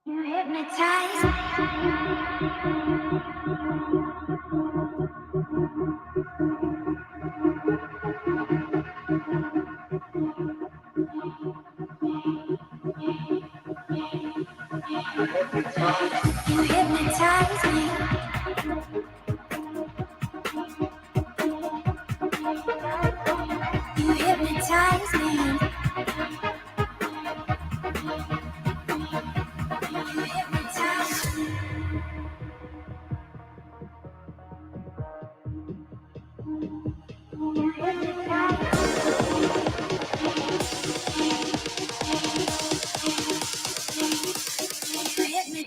You hypnotize you hypnotize me. You hypnotize me. You hypnotize me. You hypnotize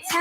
me.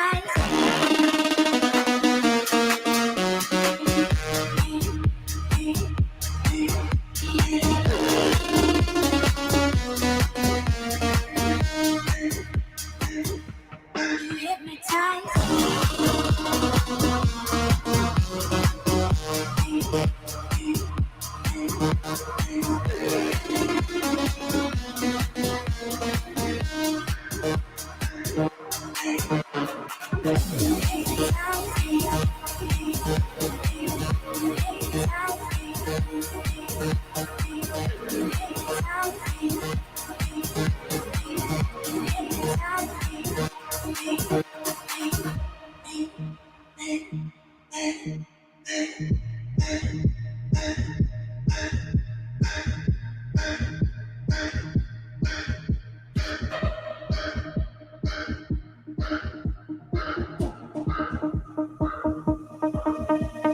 You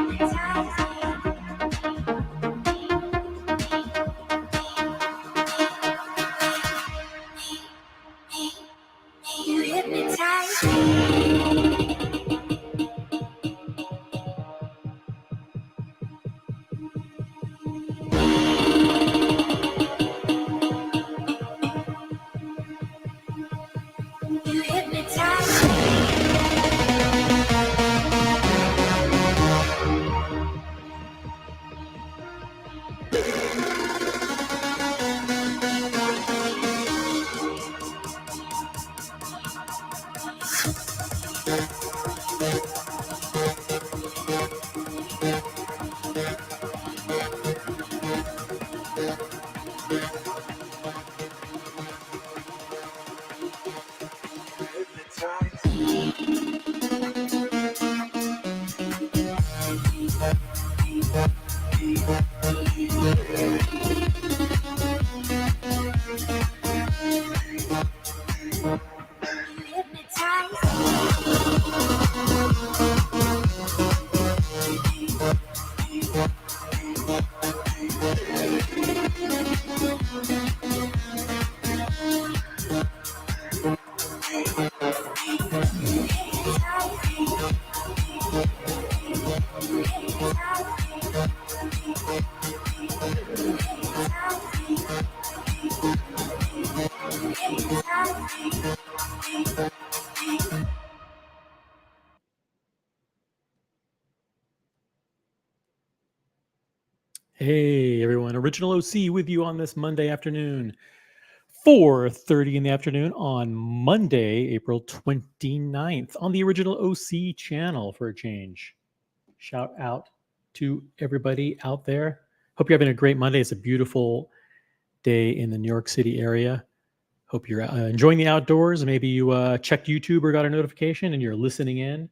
hypnotize me. You hypnotize me. You hypnotize me. You hypnotize me. Hey everyone, Original OC with you on this Monday afternoon, 4:30 in the afternoon on Monday, April 29th on the Original OC channel for a change. Shout out to everybody out there. Hope you're having a great Monday. It's a beautiful day in the New York City area. Hope you're enjoying the outdoors. Maybe you checked YouTube or got a notification and you're listening in.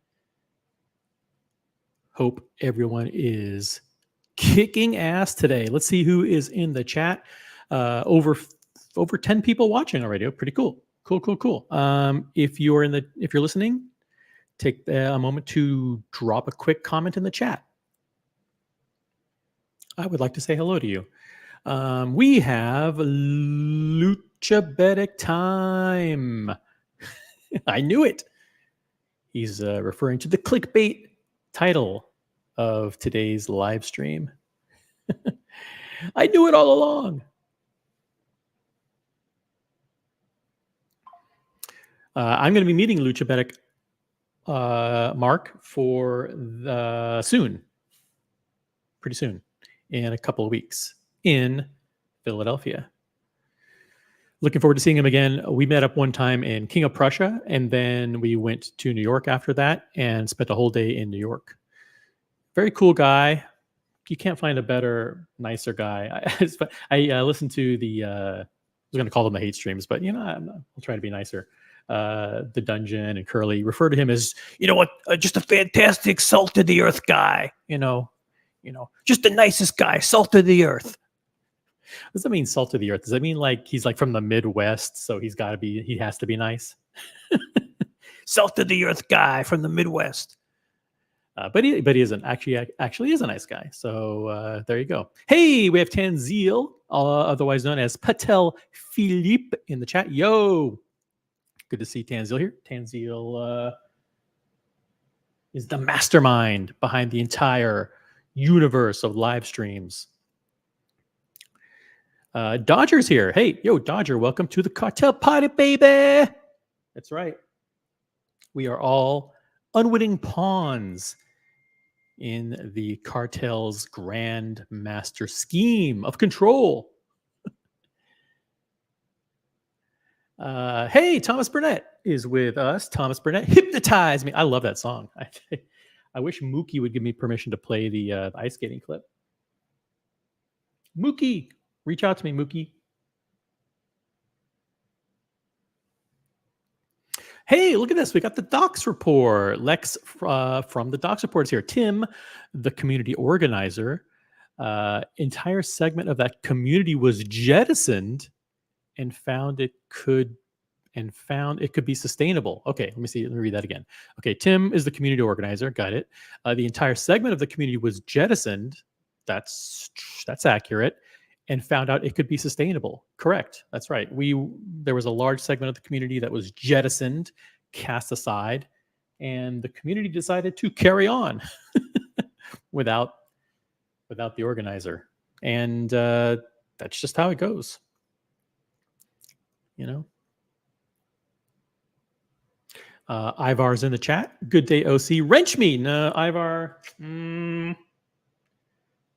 Hope everyone is kicking ass today. Let's see who is in the chat. Over 10 people watching already. Oh, pretty cool. Cool. If you're listening, take a moment to drop a quick comment in the chat. I would like to say hello to you. We have Luchabetic time. I knew it. He's referring to the clickbait title of today's live stream. I knew it all along. I'm going to be meeting Luchabetic Mark for pretty soon. in a couple of weeks in Philadelphia. Looking forward to seeing him again. We met up one time in King of Prussia, and then we went to New York after that and spent a whole day in New York. Very cool guy. You can't find a better, nicer guy. I listened to the, I was going to call them the hate streams, but I'll try to be nicer. The Dungeon and Curly refer to him as, just a fantastic salt of the earth guy. Just the nicest guy, salt of the earth. What does that mean, salt of the earth? Does that mean like he's like from the Midwest, so he has to be nice? Salt of the earth guy from the Midwest. But he isn't actually is a nice guy. So there you go. Hey, we have Tanzil, otherwise known as Patel Philippe, in the chat. Yo, good to see Tanzil here. Tanzil is the mastermind behind the entire universe of live streams. Dodger's here. Hey, yo, Dodger, welcome to the cartel party, baby. That's right. We are all unwitting pawns in the cartel's grand master scheme of control. Hey, Thomas Burnett is with us. Thomas Burnett, Hypnotize Me. I love that song. I wish Mookie would give me permission to play the ice skating clip. Mookie, reach out to me, Mookie. Hey, look at this. We got the Docs Report. Lex from the Docs Report is here. Tim, the community organizer. Entire segment of that community was jettisoned and found it could be sustainable. Okay, let me read that again. Okay, Tim is the community organizer. Got it. The entire segment of the community was jettisoned. That's accurate. And found out it could be sustainable. Correct. That's right. There was a large segment of the community that was jettisoned, cast aside, and the community decided to carry on without the organizer. And that's just how it goes. Ivar's in the chat. Good day, OC. Wrench me. No, Ivar. I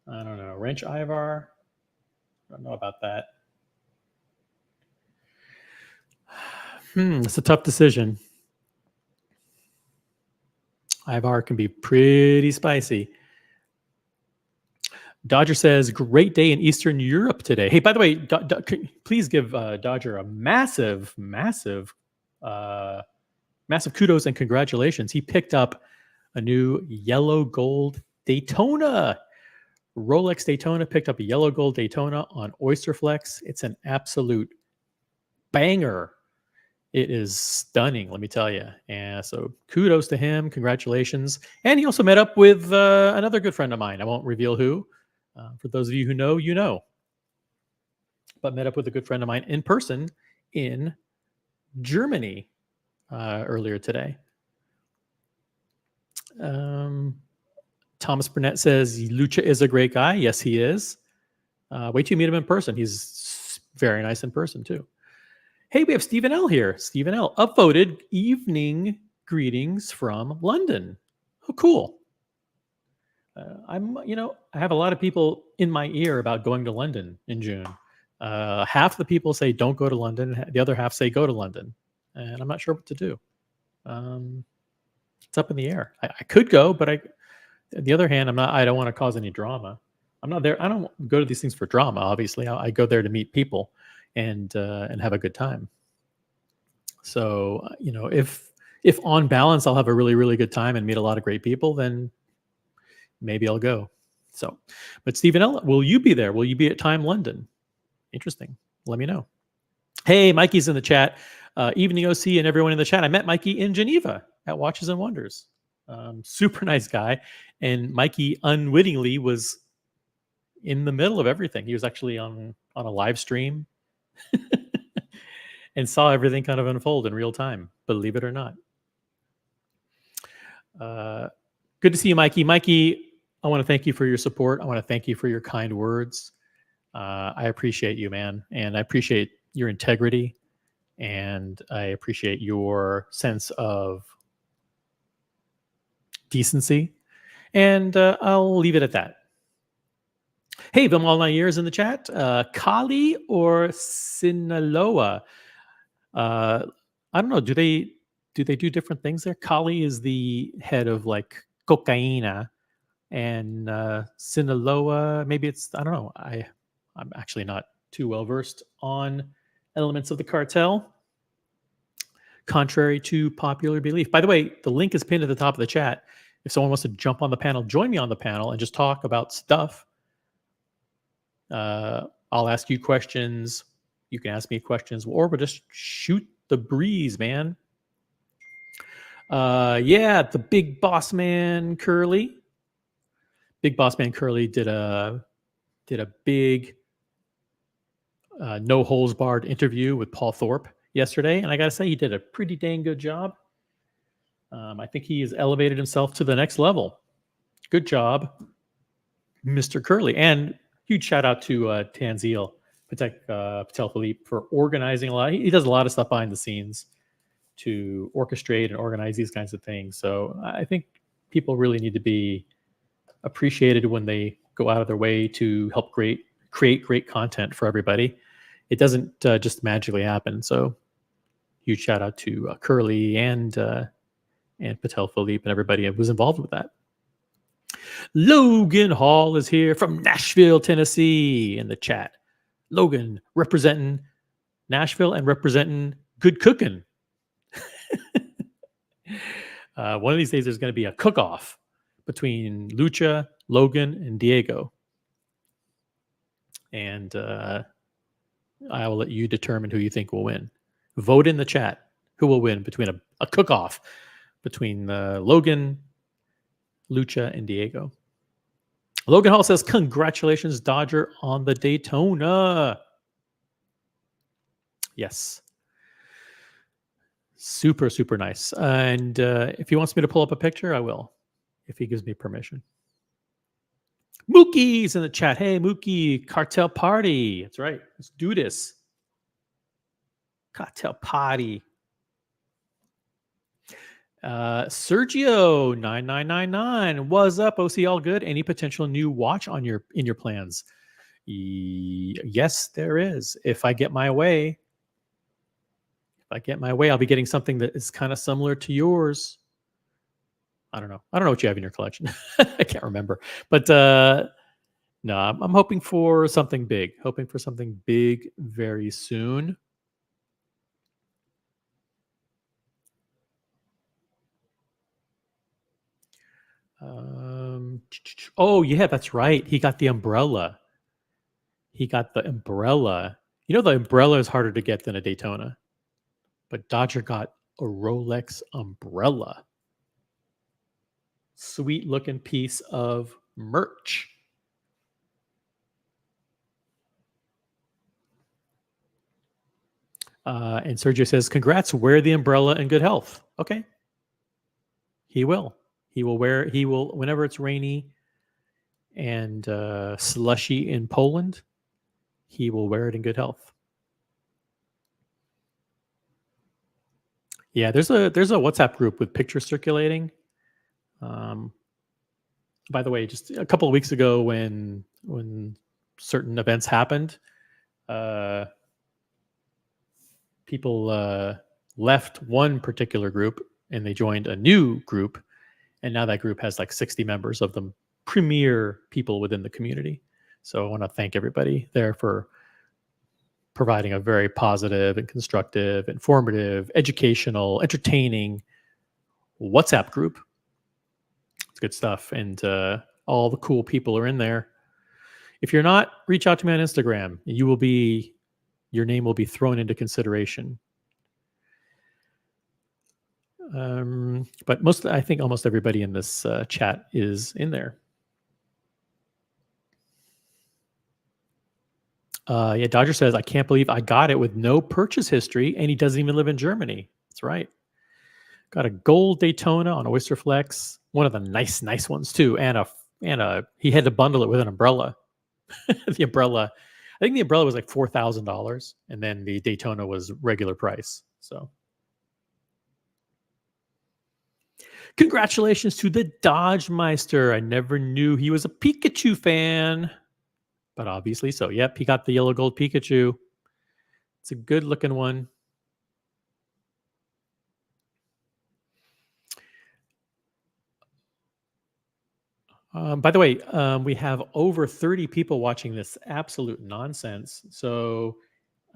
don't know. Wrench Ivar. I don't know about that. It's a tough decision. Ivar can be pretty spicy. Dodger says, great day in Eastern Europe today. Hey, by the way, please give Dodger a massive kudos and congratulations. He picked up a new yellow gold Daytona. Rolex Daytona picked up a yellow gold Daytona on Oysterflex. It's an absolute banger. It is stunning, let me tell you. And so kudos to him. Congratulations. And he also met up with another good friend of mine. I won't reveal who. For those of you who know, you know. But met up with a good friend of mine in person in Germany earlier today. Thomas Burnett says, Lucha is a great guy. Yes, he is. Wait till you meet him in person. He's very nice in person, too. Hey, we have Stephen L. here. Stephen L. upvoted evening greetings from London. Oh, cool. I have a lot of people in my ear about going to London in June. Half the people say don't go to London. The other half say go to London. And I'm not sure what to do. It's up in the air. I could go, but on the other hand, I don't want to cause any drama. I'm not there. I don't go to these things for drama. Obviously, I go there to meet people and have a good time. So, if on balance, I'll have a really, really good time and meet a lot of great people, then maybe I'll go. So, but Stephen L., will you be there? Will you be at Time London? Interesting. Let me know. Hey, Mikey's in the chat. Evening OC and everyone in the chat. I met Mikey in Geneva at Watches and Wonders. Super nice guy. And Mikey unwittingly was in the middle of everything. He was actually on a live stream and saw everything kind of unfold in real time, believe it or not. Good to see you, Mikey. Mikey, I want to thank you for your support. I want to thank you for your kind words. I appreciate you, man. And I appreciate your integrity. And I appreciate your sense of decency. And I'll leave it at that. Hey, them all 9 years in the chat. Kali or Sinaloa? I don't know. Do they do different things there? Kali is the head of like cocaina, and Sinaloa, maybe it's, I don't know. I'm actually not too well versed on elements of the cartel, contrary to popular belief. By the way, the link is pinned at the top of the chat. If someone wants to jump on the panel, join me on the panel and just talk about stuff. I'll ask you questions. You can ask me questions, or we'll just shoot the breeze, man. Yeah, the big boss man Curly. Big boss man Curly did a big no holes barred interview with Paul Thorpe yesterday, and I gotta say he did a pretty dang good job. I think he has elevated himself to the next level. Good job, Mr. Curly, and huge shout out to Tanzil Patel Philippe for organizing a lot. He does a lot of stuff behind the scenes to orchestrate and organize these kinds of things. So I think people really need to be appreciated when they go out of their way to help create great content for everybody. It doesn't just magically happen. So huge shout out to Curly and Patel Philippe and everybody who was involved with that. Logan Hall is here from Nashville, Tennessee in the chat. Logan representing Nashville and representing good cooking. One of these days there's going to be a cook-off between Lucha, Logan, and Diego. And I will let you determine who you think will win. Vote in the chat who will win between a cook-off between Logan, Lucha, and Diego. Logan Hall says, congratulations, Dodger, on the Daytona. Yes. Super, super nice. And if he wants me to pull up a picture, I will, if he gives me permission. Mookie's in the chat. Hey, Mookie, cartel party. That's right. Let's do this. Cartel party. Sergio 9999. What's up, OC? All good? Any potential new watch on in your plans? Yes, there is. If I get my way, I'll be getting something that is kind of similar to yours. I don't know what you have in your collection. I can't remember. But no, I'm hoping for something big. Very soon. Oh yeah, that's right. He got the umbrella. You know, the umbrella is harder to get than a Daytona. But Dodger got a Rolex Umbrella. Sweet looking piece of merch. And Sergio says, congrats, wear the umbrella in good health. Okay. He will. He will, whenever it's rainy and slushy in Poland, he will wear it in good health. Yeah, there's a WhatsApp group with pictures circulating. By the way, just a couple of weeks ago when certain events happened, people left one particular group and they joined a new group, and now that group has like 60 members of the premier people within the community. So I want to thank everybody there for providing a very positive and constructive, informative, educational, entertaining WhatsApp group. It's good stuff. And all the cool people are in there. If you're not, reach out to me on Instagram. Your name will be thrown into consideration. But I think almost everybody in this chat is in there. Yeah, Dodger says, I can't believe I got it with no purchase history, and he doesn't even live in Germany. That's right. Got a gold Daytona on Oyster Flex, one of the nice ones too, and he had to bundle it with an umbrella. The umbrella, I think the umbrella was like $4,000, and then the Daytona was regular price. So, congratulations to the Dodge Meister. I never knew he was a Pikachu fan. but obviously so. Yep, he got the yellow gold Pikachu. It's a good looking one. By the way, we have over 30 people watching this absolute nonsense. So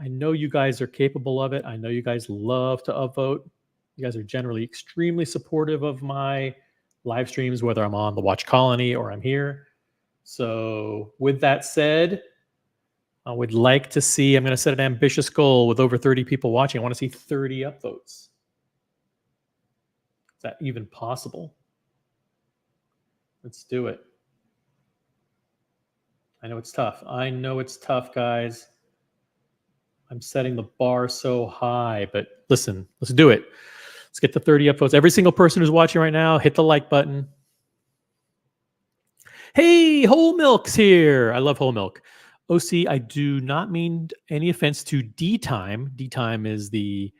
I know you guys are capable of it. I know you guys love to upvote. You guys are generally extremely supportive of my live streams, whether I'm on the Watch Colony or I'm here. So with that said, I would like to see, I'm going to set an ambitious goal with over 30 people watching. I want to see 30 upvotes. Is that even possible? Let's do it. I know it's tough. I know it's tough, guys. I'm setting the bar so high, but listen, let's do it. Let's get the 30 upvotes. Every single person who's watching right now, hit the like button. Hey, Whole Milk's here. I love Whole Milk. OC, I do not mean any offense to D-Time. D-Time is the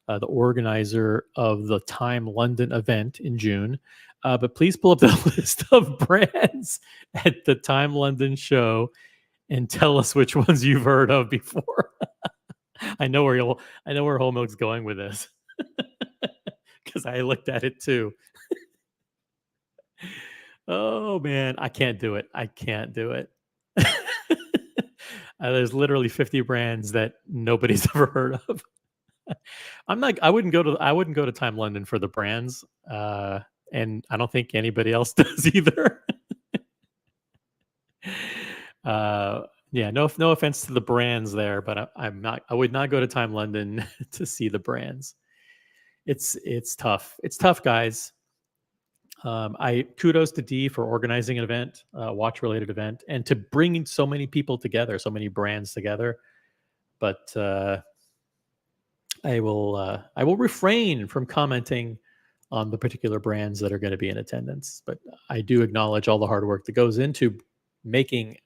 organizer of the Time London event in June. But please pull up the list of brands at the Time London show and tell us which ones you've heard of before. I know where Whole Milk's going with this because I looked at it too. Oh man, I can't do it. I can't do it. There's literally 50 brands that nobody's ever heard of. I wouldn't go to Time London for the brands, and I don't think anybody else does either. Yeah, no offense to the brands there, but I would not go to Time London to see the brands. It's tough. It's tough, guys. I kudos to D for organizing an event, watch related event, and to bringing so many people together, so many brands together. But I will refrain from commenting on the particular brands that are going to be in attendance. But I do acknowledge all the hard work that goes into making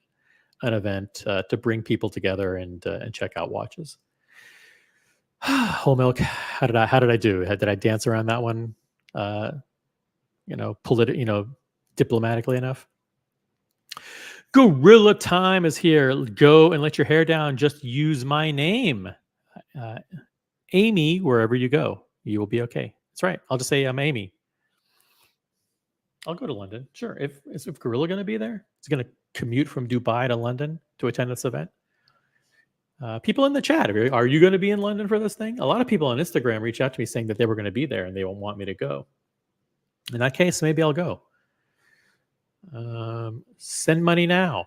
an event to bring people together and check out watches. Whole Milk, how did I do? Did I dance around that one? Diplomatically enough. Gorilla Time is here. Go and let your hair down. Just use my name. Amy, wherever you go, you will be okay. That's right. I'll just say I'm Amy. I'll go to London. Sure. Is Gorilla going to be there? Is he going to commute from Dubai to London to attend this event? People in the chat, are you going to be in London for this thing? A lot of people on Instagram reach out to me saying that they were going to be there and they won't want me to go. In that case, maybe I'll go. Send money now.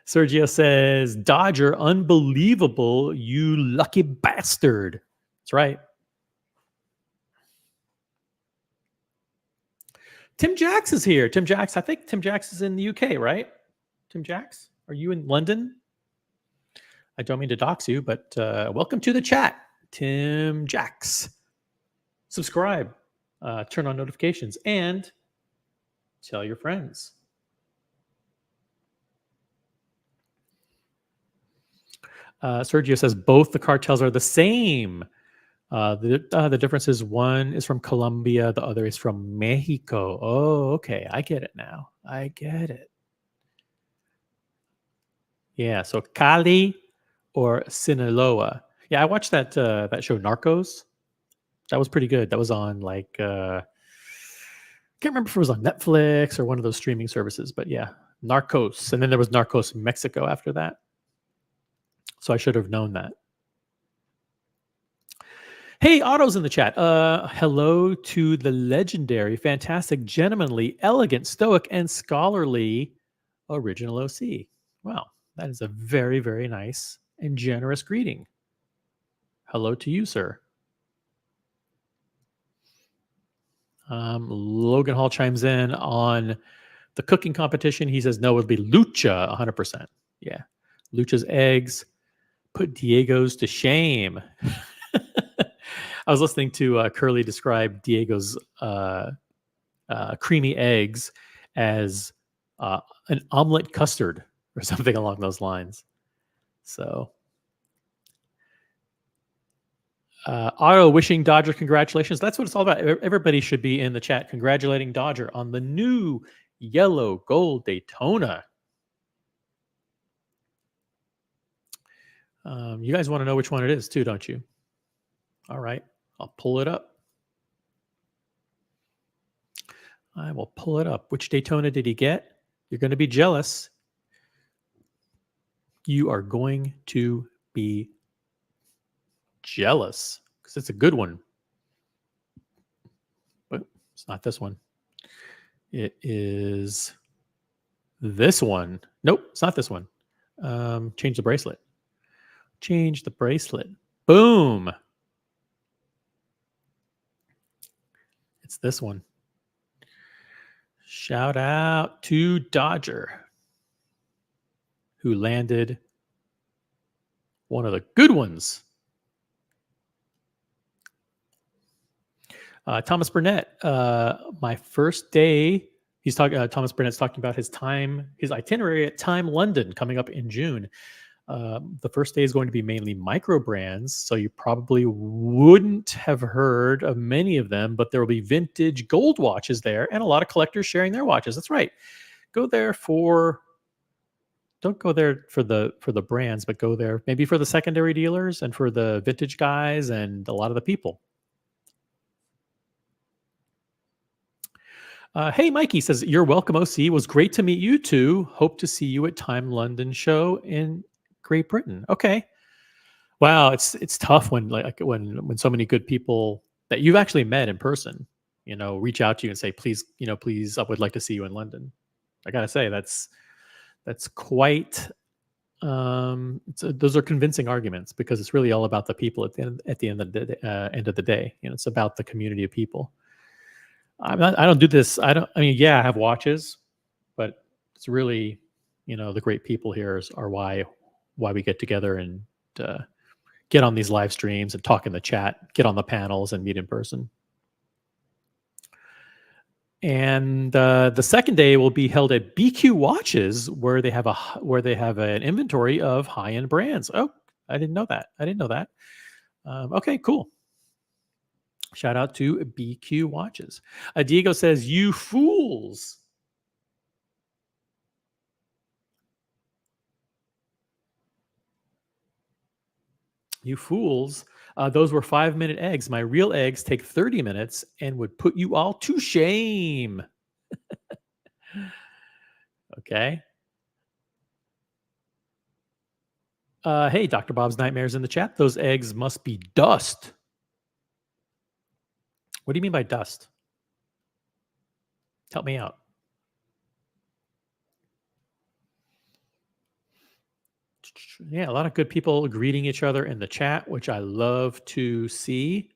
Sergio says, Dodger, unbelievable, you lucky bastard. That's right. Tim Jax is here. Tim Jax, I think Tim Jax is in the UK, right? Tim Jax, are you in London? I don't mean to dox you, but welcome to the chat, Tim Jax. Subscribe, turn on notifications, and tell your friends. Sergio says both the cartels are the same. The difference is one is from Colombia, the other is from Mexico. Oh, okay. I get it now. I get it. Yeah, so Cali or Sinaloa. Yeah, I watched that show Narcos. That was pretty good. That was on like can't remember if it was on Netflix or one of those streaming services, but yeah, Narcos. And then there was Narcos Mexico after that. So I should have known that. Hey, Otto's in the chat. Hello to the legendary, fantastic, gentlemanly, elegant, stoic, and scholarly original OC. Wow, that is a very, very nice and generous greeting. Hello to you, sir. Logan Hall chimes in on the cooking competition. He says, no, it would be Lucha, 100%. Yeah, Lucha's eggs put Diego's to shame. I was listening to Curly describe Diego's creamy eggs as an omelet custard or something along those lines. So, Otto wishing Dodger congratulations. That's what it's all about. Everybody should be in the chat congratulating Dodger on the new yellow gold Daytona. You guys want to know which one it is too, don't you? All right, I'll pull it up. I will pull it up. Which Daytona did he get? You're going to be jealous. You are going to be jealous because it's a good one. But it's not this one. It is this one. Nope, it's not this one. Change the bracelet. Change the bracelet. Boom. It's this one. Shout out to Dodger, who landed one of the good ones. Thomas Burnett, my first day. He's talking. Thomas Burnett's talking about his itinerary at Time London coming up in June. The first day is going to be mainly micro brands, so you probably wouldn't have heard of many of them, but there will be vintage gold watches there and a lot of collectors sharing their watches. That's right. Don't go there for the brands, but go there maybe for the secondary dealers and for the vintage guys and a lot of the people. Hey, Mikey says, you're welcome, OC. It was great to meet you too. Hope to see you at Time London show in Great Britain. Okay. Wow, it's tough when when so many good people that you've actually met in person, reach out to you and say, please, please, I would like to see you in London. I gotta say that's quite. Those are convincing arguments because it's really all about the people at the end of the day. It's about the community of people. I don't do this. I have watches, but it's really, the great people here are why we get together and get on these live streams and talk in the chat, get on the panels and meet in person. And the second day will be held at BQ Watches, where they have an inventory of high-end brands. Oh, I didn't know that. Okay, cool. Shout out to BQ Watches. Diego says, "You fools." You fools. Those were 5-minute eggs. My real eggs take 30 minutes and would put you all to shame. Okay. Hey, Dr. Bob's Nightmares in the chat. Those eggs must be dust. What do you mean by dust? Help me out. Yeah, a lot of good people greeting each other in the chat, which I love to see.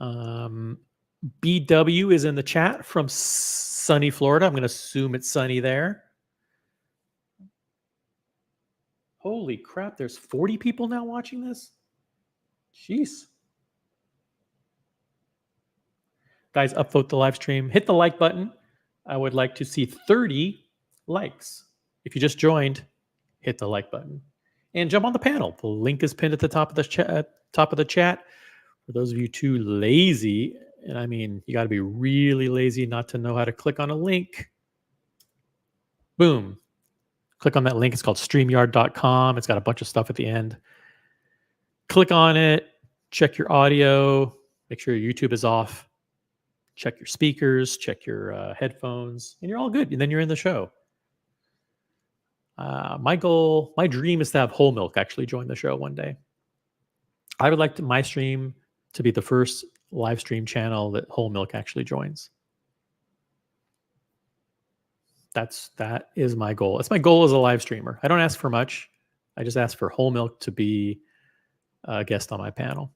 BW is in the chat from sunny Florida. I'm going to assume it's sunny there. Holy crap, there's 40 people now watching this? Jeez. Guys, upvote the live stream. Hit the like button. I would like to see 30 likes. If you just joined, hit the like button. And jump on the panel. The link is pinned at the top of the chat. For those of you too lazy, and I mean, you got to be really lazy not to know how to click on a link. Boom. Click on that link. It's called StreamYard.com. It's got a bunch of stuff at the end. Click on it. Check your audio. Make sure your YouTube is off. Check your speakers. Check your headphones. And you're all good. And then you're in the show. My dream is to have Whole Milk actually join the show one day. I would like my stream to be the first live stream channel that Whole Milk actually joins. That is my goal. It's my goal as a live streamer. I don't ask for much. I just ask for Whole Milk to be a guest on my panel.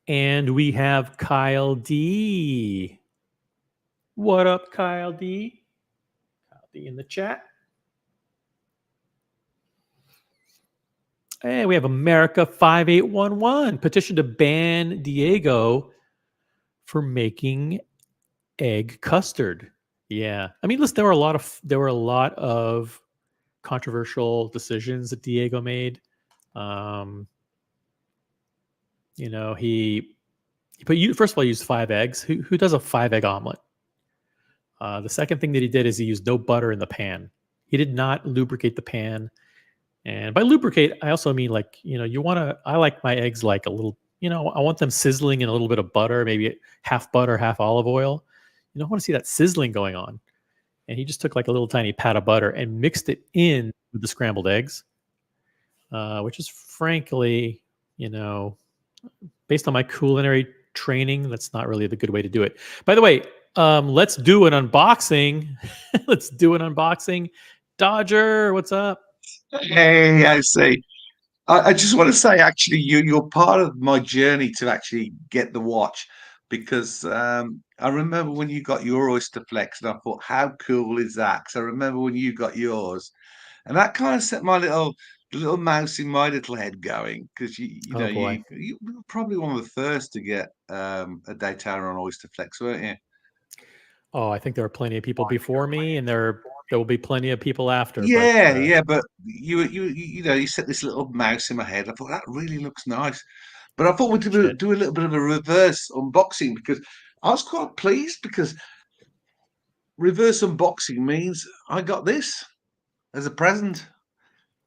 And we have Kyle D. What up, Kyle D? Kyle D in the chat. Hey, we have America 5811 petition to ban Diego for making egg custard. Yeah, I mean, listen, there were a lot of controversial decisions that Diego made. Um, he put you first of all, he used 5 eggs. Who does a 5 egg omelet? The second thing that he did is he used no butter in the pan. He did not lubricate the pan. And by lubricate, I also mean like, you want to, I like my eggs like a little, I want them sizzling in a little bit of butter, maybe half butter, half olive oil. I want to see that sizzling going on. And he just took like a little tiny pat of butter and mixed it in with the scrambled eggs, which is frankly, based on my culinary training, that's not really the good way to do it. By the way, let's do an unboxing. Let's do an unboxing. Dodger, what's up? Hey, I see. I just want to say, actually, you're part of my journey to actually get the watch because I remember when you got your Oyster Flex, and I thought, how cool is that? Because I remember when you got yours, and that kind of set my little mouse in my little head going because you Oh know boy. you were probably one of the first to get a Daytona on Oyster Flex, weren't you? Oh, I think there are plenty of people before me, and there will be plenty of people after. But Yeah, yeah, but you set this little mouse in my head. I thought that really looks nice. But I thought we'd shit, do a little bit of a reverse unboxing because I was quite pleased because reverse unboxing means I got this as a present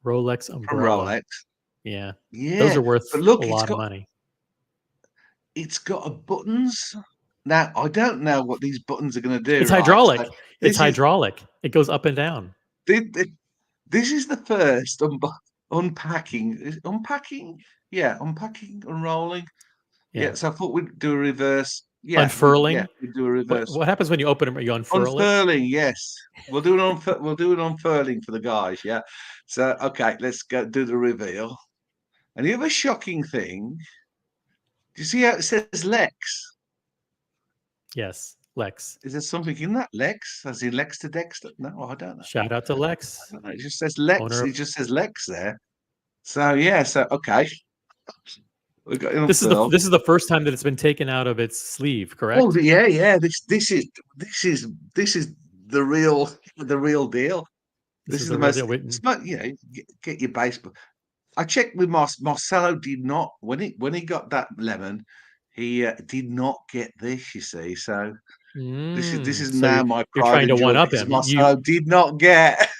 Rolex from Umbrella. Rolex. Yeah, those Yeah, are worth but a look, lot of money. it's got a buttons. Now I don't know what these buttons are going to do, It's right? So hydraulic. It's this is hydraulic. It goes up and down. thi- thi- this is the first unpacking. Unpacking? Yeah, unpacking, unrolling. Yeah, Yeah, so I thought we'd do a reverse. Yeah, unfurling. we'd do a What reverse. what happens when you open it? You unfurl it. Unfurling, yes. We'll do an unfurling for the guys, yeah. So okay, let's go do the reveal. And the other shocking thing, do you see how it says Lex? Yes, Lex. Is there something in that Lex? As in Lex to Dexter? No, I don't know. Shout out to I Lex, don't know. It just says Lex. owner It of. just says Lex there. So yeah, so okay. We got it This is the unfurled. this is the first time that it's been taken out of its sleeve. Oh Correct. yeah, yeah. This is the real deal. This This is is the the real most. deal. It's not, get your base. I checked with Marcelo. Did not when he got that lemon, he did not get this. You see, so this is So now my you're pride trying and to joy one up because him. You Marcelo did not get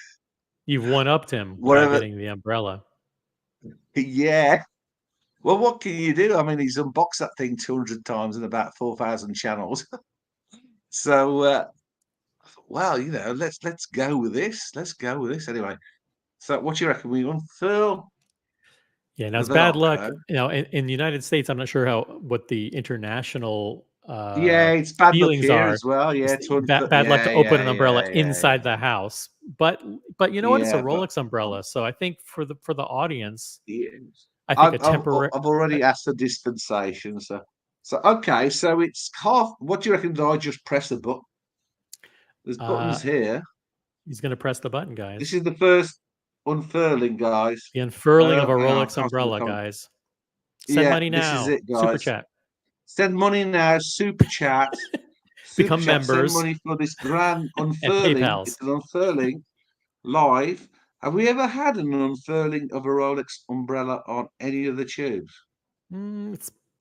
you've one upped him by whatever. getting the umbrella. Yeah. Well, what can you do? I mean, he's unboxed that thing 200 times in about 4,000 channels. So, well, let's go with this. Let's go with this anyway. So, what do you reckon? We unfurl Yeah, now the it's bad luck. Velcro. In the United States, I'm not sure what the international Yeah, it's bad luck feelings here are. as well. It's Yeah, bad luck to open an umbrella yeah. inside the house. But you know what? It's a Yeah, but Rolex umbrella, so I think for the audience, yeah. I think a temporary. I've already asked for dispensation. So okay. So it's half. What do you reckon? Do I just press the button? There's Uh, buttons here. he's going to press the button, This guys. is the first unfurling, guys. The unfurling of a Hang on, Rolex umbrella, guys. Send Yeah, money this is now. it, Super guys. chat. Send money now. Super chat. Super Become chat. Send members money for this grand and unfurling. PayPal's. It's an unfurling live. Have we ever had an unfurling of a Rolex umbrella on any of the tubes?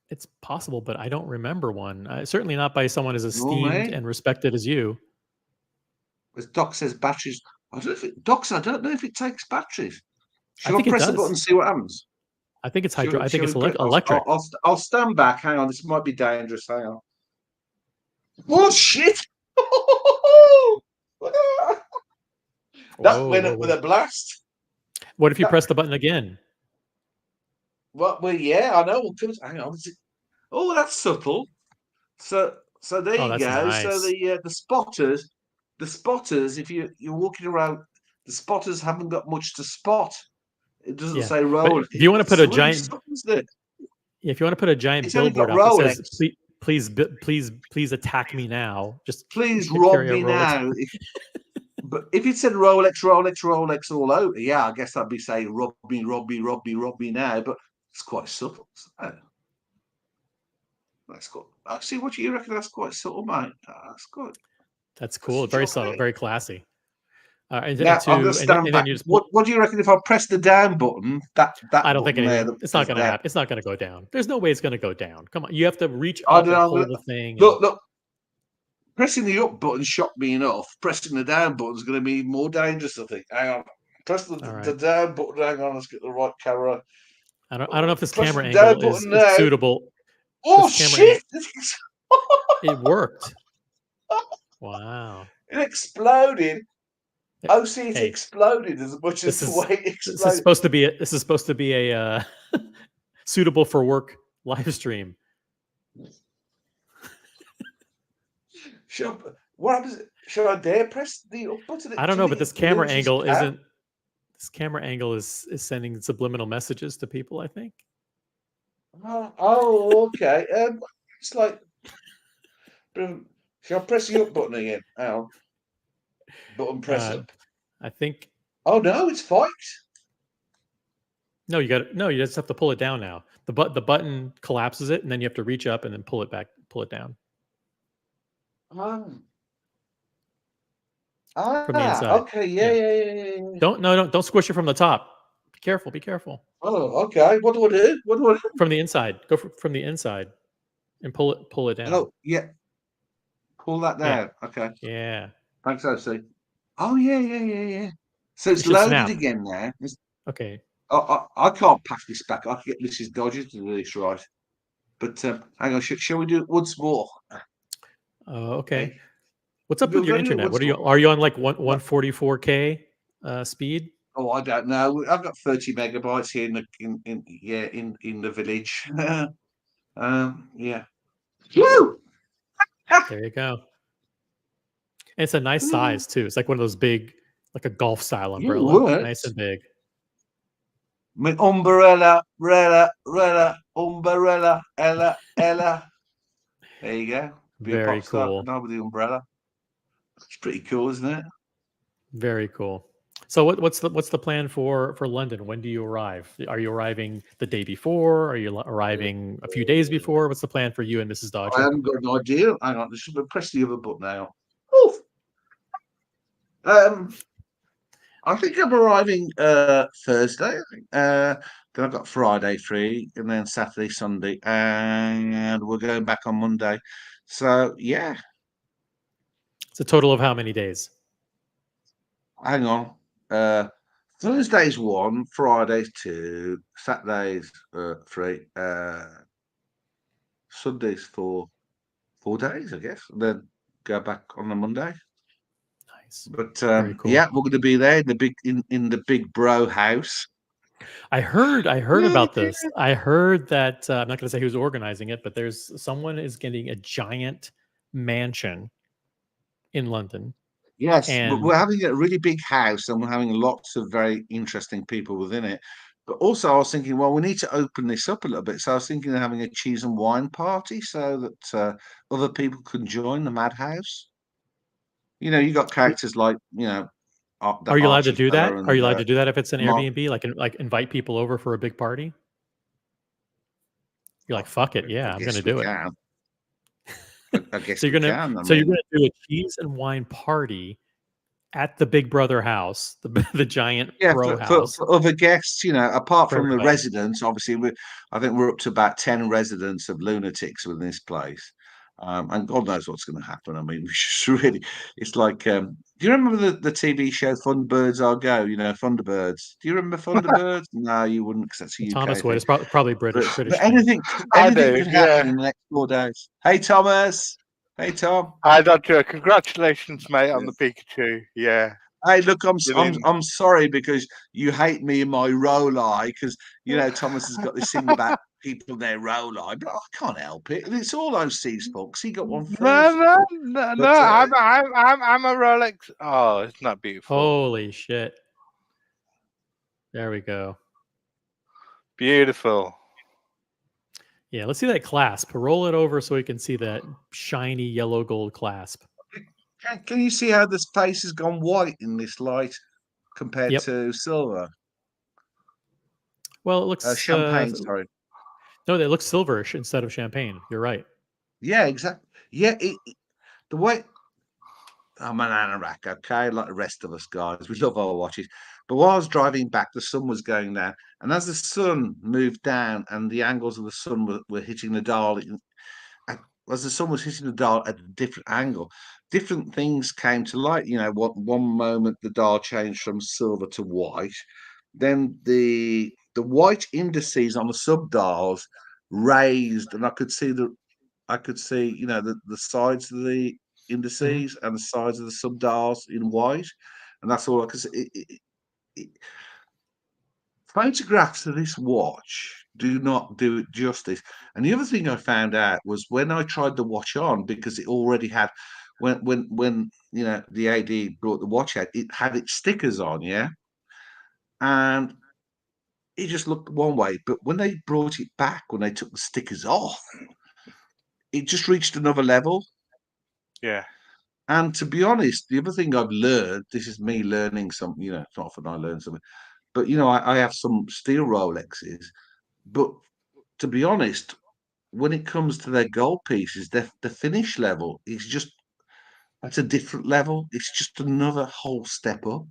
It's possible, but I don't remember one. Certainly not by someone as Nor esteemed me. and respected as you. As Doc says, batteries. I don't know if it takes batteries. I Shall I think it press the button does. and see what happens? I think it's hydro. I think Shall it's we press? electric. I'll stand back. Hang on, this might be dangerous. Hang on. Oh shit! That Whoa, went whoa, up with whoa! a blast. What if you That press the button again? well, yeah, I know. Hang on. Oh, that's subtle. So there Oh, you that's go. So nice. the spotters. If you're walking around, the spotters haven't got much to spot. It doesn't Yeah, say but roll. if you want to put It's a really giant, subtle, isn't it? if you want to put a giant It's only billboard got out that Rolex. says please attack me now, Please just rob carry a me Rolex. now. But if it said Rolex, Rolex, Rolex all over, yeah, I guess I'd be saying rob me, rob me, rob me, rob me now. But it's quite subtle. So that's good. Actually, what do you reckon? That's quite subtle, mate. That's good. That's That's cool. a Very job, subtle. mate. Very classy. Now I'm going to stand and then back. you just pull. What do you reckon if I press the down button? That I don't think button there anything. that It's not says going to down. happen. It's not going to go down. There's no way it's going to go down. Come on, you have to reach I up don't and know. pull the thing. And Look. Pressing the up button shocked me enough. Pressing the down button is going to be more dangerous, I think. Hang on. Press the all right. down button. Hang on. Let's get the right camera. I don't know if this Press camera the down angle button is now. suitable. Oh, This camera angle. shit! It worked. Wow. It exploded. Oh, see, it's Hey, exploded as much as the way it this is exploded. supposed to be a suitable for work live stream. What happens? Should I dare press the up button? I don't know, but this camera angle Power? isn't. This camera angle is sending subliminal messages to people, I think. Oh, okay. It's like. Shall I press the up button again? Hang on. Button press up. I think. Oh no, it's fixed. No, you just have to pull it down now. The button collapses it, and then you have to reach up and then pull it down. From the inside. Okay, yeah. Don't squish it from the top. Be careful. Oh, okay. What do I do? From the inside. Go from the inside, and pull it down. Oh, yeah. Pull that down. Yeah. Okay. Yeah. Thanks, OC. Oh, yeah. So it's should loaded snap. again now. Okay. I can't pass this back. I can get Mrs. Dodger to do this right. But hang on, shall we do it once more? Okay. What's up with your internet? What are you on like 144K speed? Oh, I don't know. I've got 30 megabytes here in the village. Yeah. Woo! There you go. And it's a nice size too. It's like one of those big, like a golf style umbrella. Nice and big. My umbrella, umbrella, Ella. There you go. Very cool. Now with the umbrella. It's pretty cool, isn't it? Very cool. So what's the plan for London? When do you arrive? Are you arriving the day before? Are you arriving a few days before? What's the plan for you and Mrs. Dodger? I haven't got an idea. Hang on, press the other button now. I think I'm arriving Thursday. Then I've got Friday free, and then Saturday, Sunday, and we're going back on Monday. So yeah. It's a total of how many days? Hang on. Thursday's 1, Friday's 2, Saturday's 3, Sunday's 4 days, I guess. And then go back on the Monday. Nice. But cool. yeah, we're going to be there in the big bro house. I heard about this. I heard that I'm not going to say who's organizing it, but someone is getting a giant mansion in London. Yes, but we're having a really big house and we're having lots of very interesting people within it. But also, I was thinking, well, we need to open this up a little bit. So I was thinking of having a cheese and wine party so that other people can join the madhouse. You know, you got characters like, are you allowed to do that? Are you allowed to do that if it's an Airbnb? Like invite people over for a big party? You're like, fuck it, yeah, I'm going to do it. I guess so you're gonna do a cheese and wine party at the Big Brother house, the giant bro house. For other guests, apart from the residents, obviously, I think we're up to about 10 residents of lunatics within this place. And God knows what's going to happen. I mean, it's like, do you remember the TV show Thunderbirds Are Go? Thunderbirds. Do you remember Thunderbirds? No, you wouldn't, because that's a UK Thomas thing. would. It's probably British. But anything could happen in the next 4 days. Hey, Thomas. Hey, Tom. Hi, Doctor. Congratulations, mate, on the Pikachu. Yeah. Hey, look, I'm sorry because you hate me in my role eye because Thomas has got this thing about people in their role eye, but I can't help it. It's all OC's fault because he got one first. No. I'm a Rolex. Oh, it's not beautiful. Holy shit! There we go. Beautiful. Yeah, let's see that clasp. Roll it over so we can see that shiny yellow gold clasp. Can you see how the face has gone white in this light compared to silver? Well, it looks champagne. Sorry, no, it looks silverish instead of champagne. You're right. Yeah, exactly. Yeah, the way I'm an anorak, okay, like the rest of us guys. We love our watches. But while I was driving back, the sun was going down, and as the sun moved down, and the angles of the sun were hitting the dial, as the sun was hitting the dial at a different angle, different things came to light. One moment the dial changed from silver to white, then the white indices on the sub dials raised, and I could see, the sides of the Mhm. indices and the sides of the sub dials in white, and that's all I could see. It, Photographs of this watch do not do it justice. And the other thing I found out was when I tried the watch on, because it already had, when the AD brought the watch out, it had its stickers on, yeah, and it just looked one way. But when they brought it back, when they took the stickers off, it just reached another level. Yeah. And to be honest, the other thing I've learned, this is me learning something, it's not often I learn something, but I have some steel Rolexes, but to be honest, when it comes to their gold pieces, the finish level is just at a different level. It's just another whole step up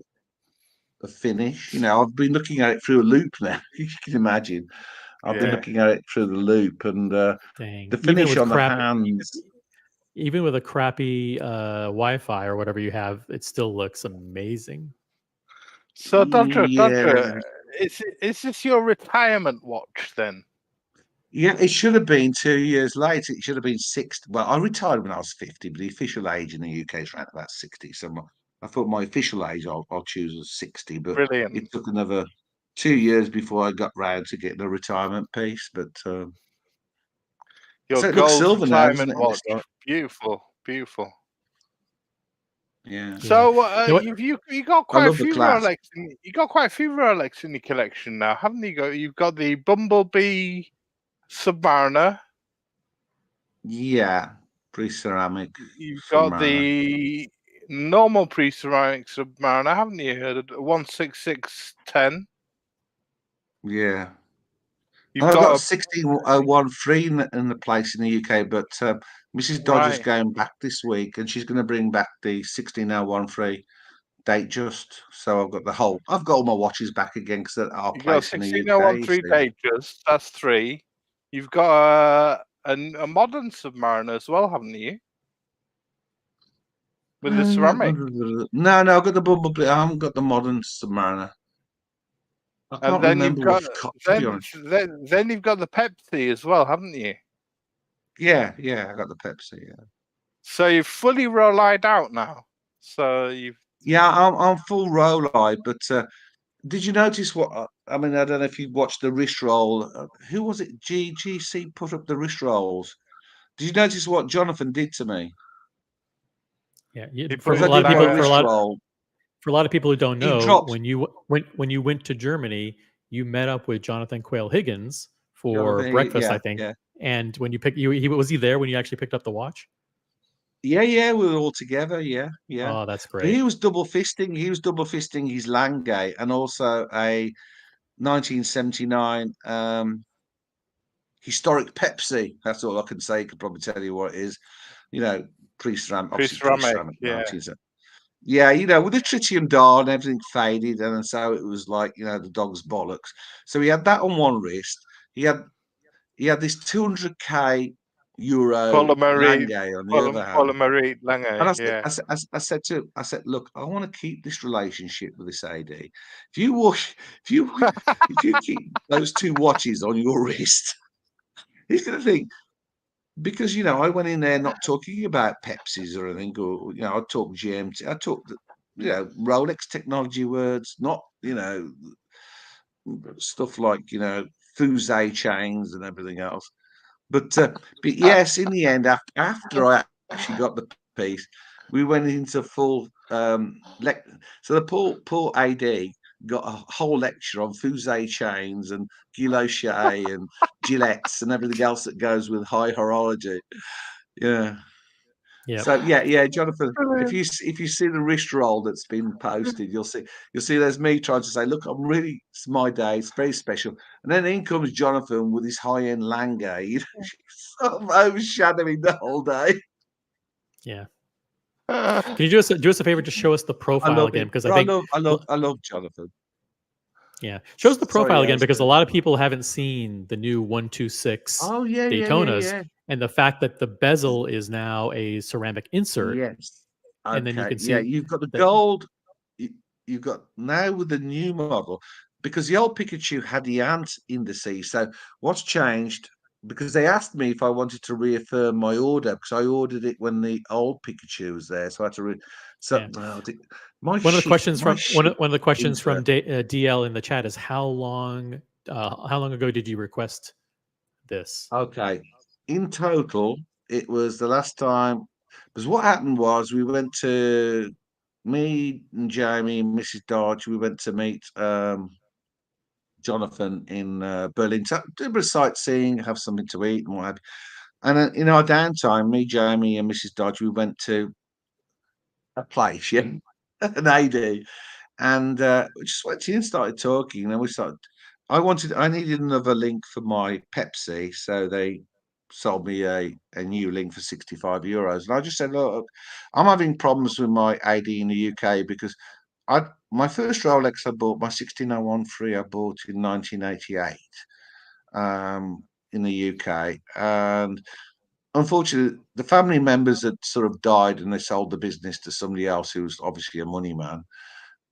of finish. I've been looking at it through a loop now. You can imagine. I've been Yeah. looking at it through the loop, and the Dang. finish on the hands. Even with a crappy Wi-Fi or whatever you have, it still looks amazing. So, Doctor, Yeah, is this your retirement watch then? yeah. It should have been 2 years later. It should have been 60. Well, I retired when I was 50, but the official age in the UK is around about 60. So I thought my official age I'll choose as 60, but Brilliant. it took another 2 years before I got round to getting a retirement piece. But Your so it looks gold silver now, doesn't retirement it? watch. Beautiful, beautiful. Yeah, Yeah. So You know what? you got I quite a love the few class. Rolex. You got quite a few Rolex in your collection now, haven't you? You've got the Bumblebee Submariner. Yeah, pre-ceramic You've got submariner. the normal pre-ceramic Submariner, haven't you? 16610. Yeah. You've And I've got got 16013 in the place in the UK, but Mrs. Dodger's right. going back this week, and she's going to bring back the 16013 date just. So I've got all my watches back again because at our You've got place in the UK, you 16013 see. Datejust. That's three. You've got a modern Submariner as well, haven't you? With the ceramic. No, no, I've got the Bumblebee. I haven't got the modern Submariner. I And can't then you've remember what got it's got, to be honest. then you've got the Pepsi as well, haven't you? Yeah, yeah, I got the Pepsi. Yeah, So you've fully rolled out now. So you've yeah, I'm full roll eye. But did you notice what? I mean, I don't know if you watched the wrist roll. Who was it? GGC put up the wrist rolls. Did you notice what Jonathan did to me? Yeah. he For put Because a I his lot did of my people, finger. wrist roll. for a lot of people who don't He know, dropped. when you went to Germany, you met up with Jonathan Quayle Higgins for Jonathan, breakfast, I yeah, think. yeah, And when you picked was he there when you actually picked up the watch? yeah, yeah. We were all together. Yeah, yeah. Oh, that's But great. he was double fisting. He was double fisting his Langay and also a 1979 historic Pepsi. That's all I can say. Could probably tell you what it is. Pre-ceramic, obviously Pre-ceramic, pre-ceramic yeah. 1970. Yeah, with the tritium dial and everything faded, and so it was like the dog's bollocks. So he had that on one wrist. He had this 200k euro Polymerate, Langay on the other hand. polymerate And Lange, yeah. I said to him, I said, look, I want to keep this relationship with this AD. If you wash, if you if you keep those two watches on your wrist, he's going to think, because I went in there not talking about Pepsis or anything, or I talked GMT, I talked Rolex technology words, not stuff like Fuse chains and everything else. But yes, in the end, after I actually got the piece, we went into full so the poor AD got a whole lecture on Fuse chains and guilloche and Gillettes and everything else that goes with high horology. Yeah. Yep. So yeah, Jonathan. If Brilliant. you see the wrist roll that's been posted, you'll see there's me trying to say, look, it's my day, it's very special. And then in comes Jonathan with his high end Langay, sort of overshadowing the whole day. Yeah. Can you do us a favor? Just show us the I profile love again, it. because I But think I love Jonathan. yeah, show us the Sorry, profile again, because a Ashley. lot of people haven't seen the new 126 Oh yeah, Daytonas, yeah. and the fact that the bezel is now a ceramic insert, Yes. and then you Okay. can Yeah, see you've got the that. gold. you- You've got now with the new model, because the old Pikachu had the ant indices. So what's changed? Because they asked me if I wanted to reaffirm my order, because I ordered it when the old Pikachu was there, so I had to. So Yeah. my One of the shit, questions my from shit one of the questions from internet. DL in the chat is how long ago did you request this? Okay, in total, it was the last time. Because what happened was we went to me and Jamie and Mrs. Dodge. We went to meet Jonathan in Berlin, to do a bit of sightseeing, have something to eat, and what have you. And in our downtime, me, Jamie, and Mrs. Dodge, we went to a place, yeah, an AD, and we just went in and started talking. And then we started. I needed another link for my Pepsi, so they sold me a new link for €65. And I just said, look, I'm having problems with my AD in the UK because my first Rolex I bought, my 16013, I bought in 1988 in the UK. And unfortunately, the family members had sort of died and they sold the business to somebody else who was obviously a money man.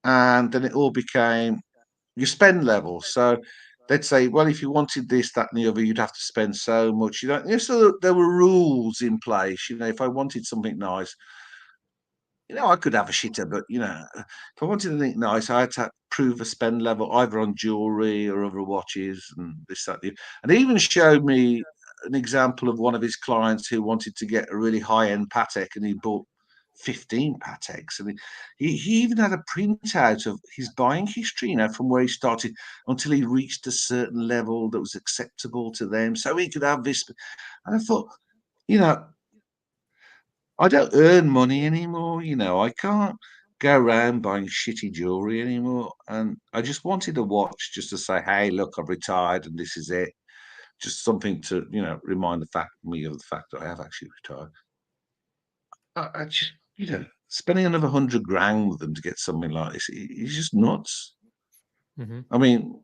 And then it all became your spend level. So they'd say, well, if you wanted this, that, and the other, you'd have to spend so much. So there were rules in place. If I wanted something nice, I could have a shitter, but if I wanted anything nice, I had to prove a spend level either on jewelry or other watches and this, that, and he even showed me an example of one of his clients who wanted to get a really high-end Patek, and he bought 15 Pateks, and he even had a printout of his buying history, from where he started until he reached a certain level that was acceptable to them, so he could have this. And I thought, you know, I don't earn money anymore. I can't go around buying shitty jewelry anymore. And I just wanted a watch just to say, hey, look, I've retired and this is it. Just something to, remind me of the fact that I have actually retired. I just, spending another 100 grand with them to get something like this, it's just nuts. Mm-hmm. I mean,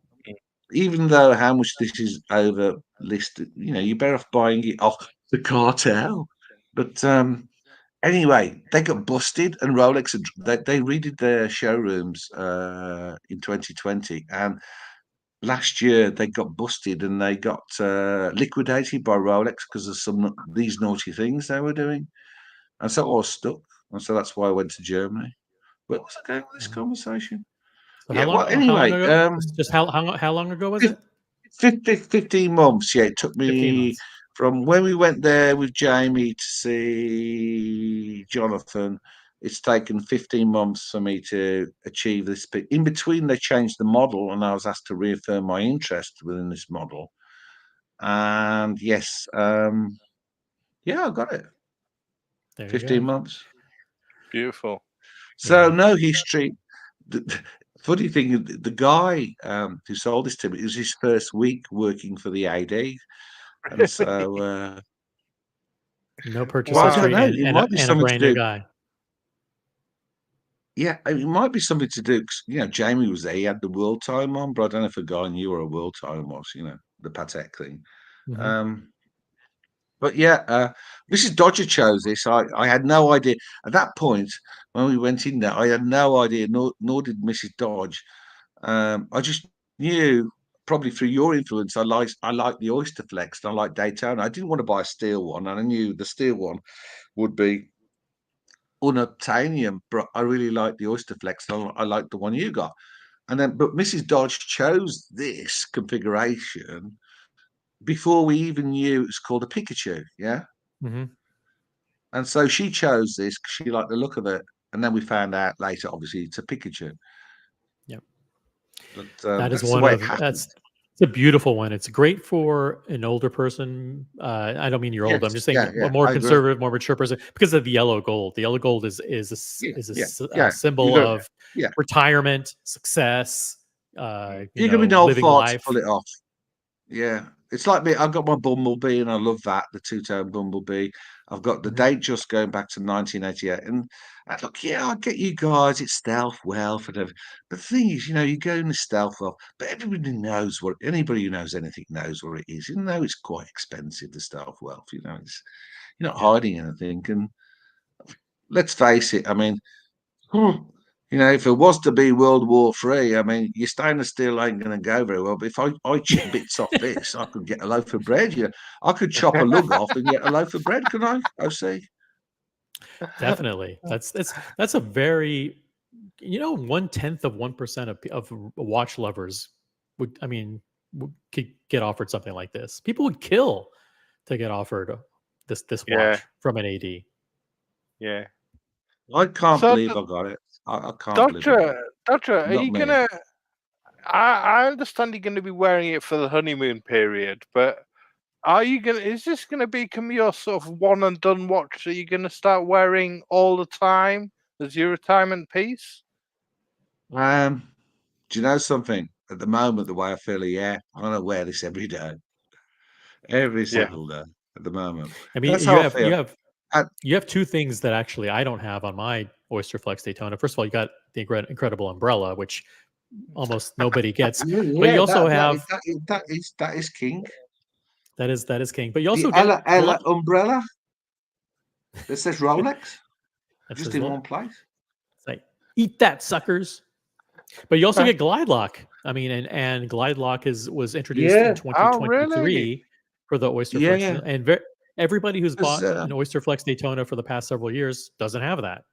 even though how much this is over listed, you're better off buying it off the cartel. But anyway, they got busted, and Rolex they redid their showrooms in 2020, and last year they got busted and they got liquidated by Rolex because of these naughty things they were doing, and so I was stuck, and so that's why I went to Germany. Where was I going with this conversation? So Yeah, well, how long anyway, ago? Just how long ago was it? 15 months. Yeah, it took 15 me months. from when we went there with Jamie to see Jonathan. It's taken 15 months for me to achieve this. But in between, they changed the model, and I was asked to reaffirm my interest within this model. And yes, yeah, I got it. There you 15 go. months. Beautiful. So Yeah. no history. The funny thing, the guy who sold this to me, it was his first week working for the AD. And so, No purchase well, I don't history, Wow. know. and It might be a something to brand new do. guy. Yeah, it might be something to do. 'Cause, Jamie was there. He had the world time on, but I don't know if a guy knew what a world time was. The Patek thing. Mm-hmm. But yeah, Mrs. Dodger chose this. I had no idea at that point when we went in there. I had no idea, nor did Mrs. Dodge. I just knew, probably through your influence, I like the Oyster Flex and I like Daytona. I didn't want to buy a steel one, and I knew the steel one would be unobtainium, but I really like the Oyster Flex. And I like the one you got. But Mrs. Dodge chose this configuration before we even knew it was called a Pikachu. Yeah. Mm-hmm. And so she chose this because she liked the look of it. And then we found out later, obviously, it's a Pikachu. Yep. But That is that's the one way it of happened. it's a beautiful one. It's great for an older person. I don't mean you're old. I'm Yes. just saying Yeah. a Yeah. more I agree. conservative, more mature person, because of the yellow gold. The yellow gold Yeah. Yeah. a Yeah. You symbol got. of Yeah. retirement, success. You're gonna be no Living fart to life. pull it off. Yeah. It's like me. I've got my Bumblebee, and I love that, the two-tone Bumblebee. I've got the Mhm. date just going back to 1988, and look, yeah, I get you guys. It's stealth wealth and everything. But the thing is, you go into stealth wealth, but everybody knows what. Anybody who knows anything knows what it is. You know, it's quite expensive, the stealth wealth. It's you're not Yeah. hiding anything. And let's face it. I mean, if it was to be World War III, I mean, your stainless steel ain't going to go very well. But if I chip bits off this, I could get a loaf of bread. I could chop a lug off and get a loaf of bread, can I? Oh, see. Definitely. That's a very 1/10 of 1% of watch lovers could get offered something like this. People would kill to get offered this Yeah, watch from an AD. yeah. I can't So, believe I got it. I can't believe I got it. Doctor, are Not you me. gonna? I understand you're gonna be wearing it for the honeymoon period, but are you gonna? Is this gonna become your sort of one and done watch that you're gonna start wearing all the time as your retirement piece? Do you know something? At the moment, the way I feel, yeah, I'm going to wear this every day, every Yeah. single day. At the moment, I mean, that's how I feel. you have two things that actually I don't have on my Oyster Flex Daytona. First of all, you got the incredible umbrella, which almost nobody gets, but Yeah, you also have that is king. that is king. But you The also get Ella umbrella that says Rolex, that just says in look, one place. it's like eat that suckers. But you also Okay. get Glide Lock. I mean, and Glide Lock was introduced in Yeah, Oh, really? 2023 for the Oyster Flex, yeah. and everybody who's Because bought an Oyster Flex Daytona for the past several years doesn't have that.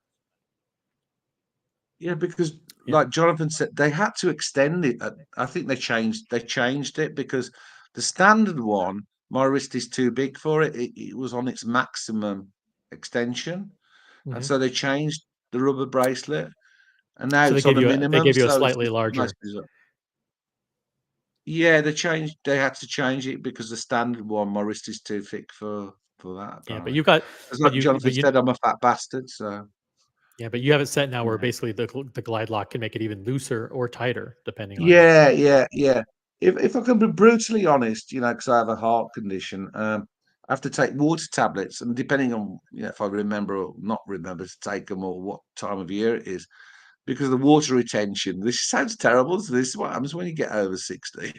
yeah, because Yeah. like Jonathan said, they had to extend it. I think they changed it because the standard one, my wrist is too big for it. It was on its maximum extension, and Mhm. so they changed the rubber bracelet, and now So it's on a they minimum. gave you a So slightly it's larger. basically yeah, they changed. They had to change it because the standard one, my wrist is too thick for that. Yeah, but Apparently, you got as like Jonathan but you said, I'm a fat bastard. So yeah, but you have it set now where yeah. basically the Glide Lock can make it even looser or tighter depending on. Yeah, yeah, yeah. If I can be brutally honest, because I have a heart condition, I have to take water tablets, and depending on if I remember or not remember to take them or what time of year it is, because of the water retention. This sounds terrible. So this is what happens when you get over 60.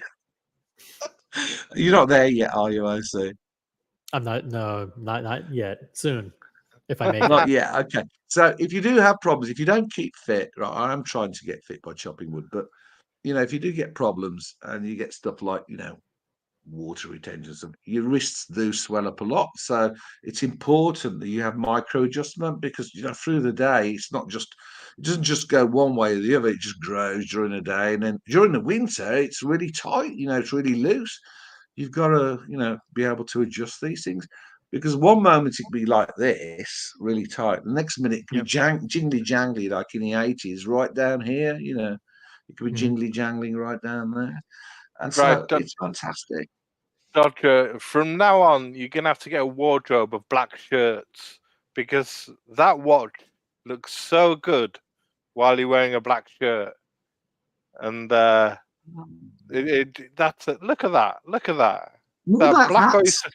You're not there yet, are you? I see. I'm not no not yet. Soon, if I make it. Not yet. Okay. So if you do have problems, if you don't keep fit, right? I am trying to get fit by chopping wood, but if you do get problems and you get stuff like water retention, your wrists do swell up a lot. So it's important that you have micro adjustment because through the day it doesn't just go one way or the other. It just grows during the day, and then during the winter it's really tight. It's really loose. You've got to be able to adjust these things because one moment it can be like this, really tight. The next minute it can be Yep. jingly jangly like in the 80s, right down here. It could be Mhm. jingly jangling right down there, and Right, so it's fantastic. Doctor. From now on, you're gonna have to get a wardrobe of black shirts because that watch looks so good while you're wearing a black shirt. And that's it. Look at that. Look at that. All That that black hats. oyster. I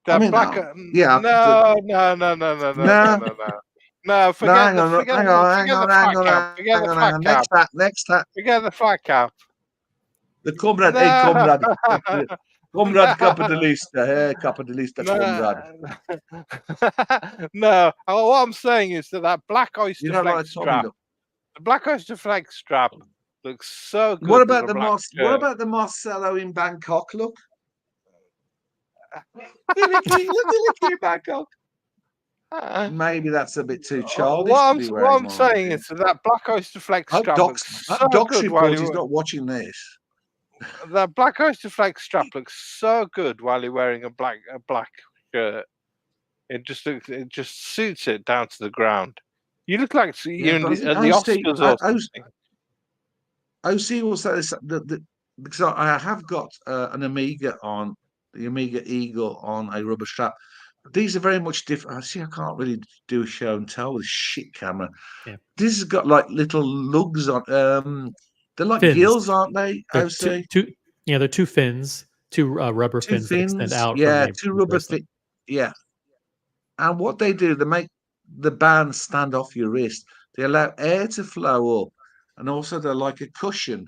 That mean, black. yeah. No, no, no, no, no, no, no, No, no, no. No, no. forget Hang the on, forget hang the on, hang forget the on, hang fat on, cap. Forget hang the on, hang fat on. cap. Next hat. Forget the fat cap. The comrade, hey, No, comrade capitalista, hey, capitalista, comrade. no, no. What I'm saying is that black You oyster don't like flex Tommy, strap, look. the black oyster flex strap looks so What good with about a the black What shirt. about the Marcelo in Bangkok? Look, look in Bangkok. Maybe that's a bit too childish to be What wearing I'm one of saying these. is that black oyster flex I hope strap looks so Doc's good while report is you not watching this. that black oyster flex strap looks so good while you're wearing a black shirt. It just suits it down to the ground. You look like Yeah, you're but I think at the Oscars or something. OC will say this because I have got an Amiga on the Amiga Eagle on a rubber strap. These are very much different. I see. I can't really do a show and tell with this shit camera. Yeah. This has got like little lugs on. They're like Fins. gills, aren't they? They're OC. they're two fins, Two rubber two fins that extend fins, out from yeah, the two rubber bracelet. fin, yeah. And what they do, they make the band stand off your wrist. They allow air to flow up, and also they're like a cushion.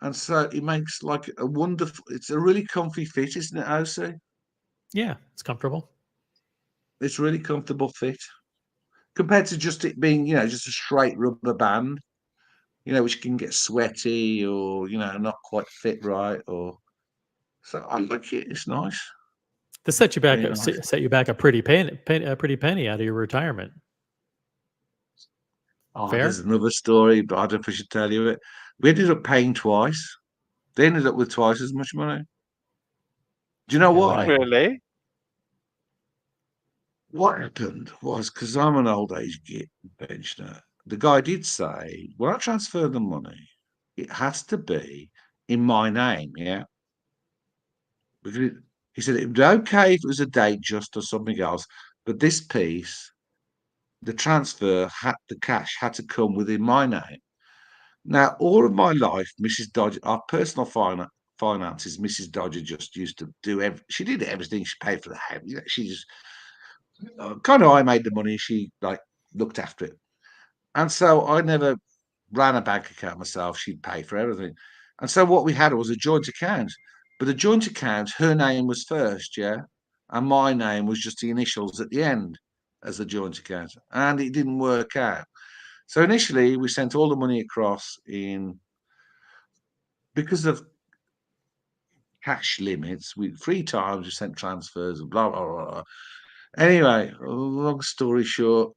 And so it makes like a wonderful. It's a really comfy fit, isn't it, OC? Yeah, it's comfortable. It's really comfortable fit compared to just it being, just a straight rubber band, which can get sweaty or not quite fit right. Or so I like it. It's nice, This set you back very nice. set you back a pretty penny out of your retirement. Oh, Fair? there's another story, but I don't know if I should tell you it. We ended up paying twice. They ended up with twice as much money. Do you know Yeah, what why? happened? Really? What happened was because I'm an old age pensioner. The guy did say, when I transfer the money, it has to be in my name, yeah. Because he said it would be okay if it was a date just or something else, but this piece, the the cash had to come within my name. Now, all of my life, Mrs. Dodger, our personal finances, Mrs. Dodger just used to do she did everything. She paid for the house. She just kind of I made the money. She like looked after it, and so I never ran a bank account myself. She'd pay for everything, and so what we had was a joint account. But a joint account, her name was first, yeah, and my name was just the initials at the end as a joint account, and it didn't work out. So initially, we sent all the money across in because of cash limits. We 3 times we sent transfers and blah blah blah. Anyway, long story short,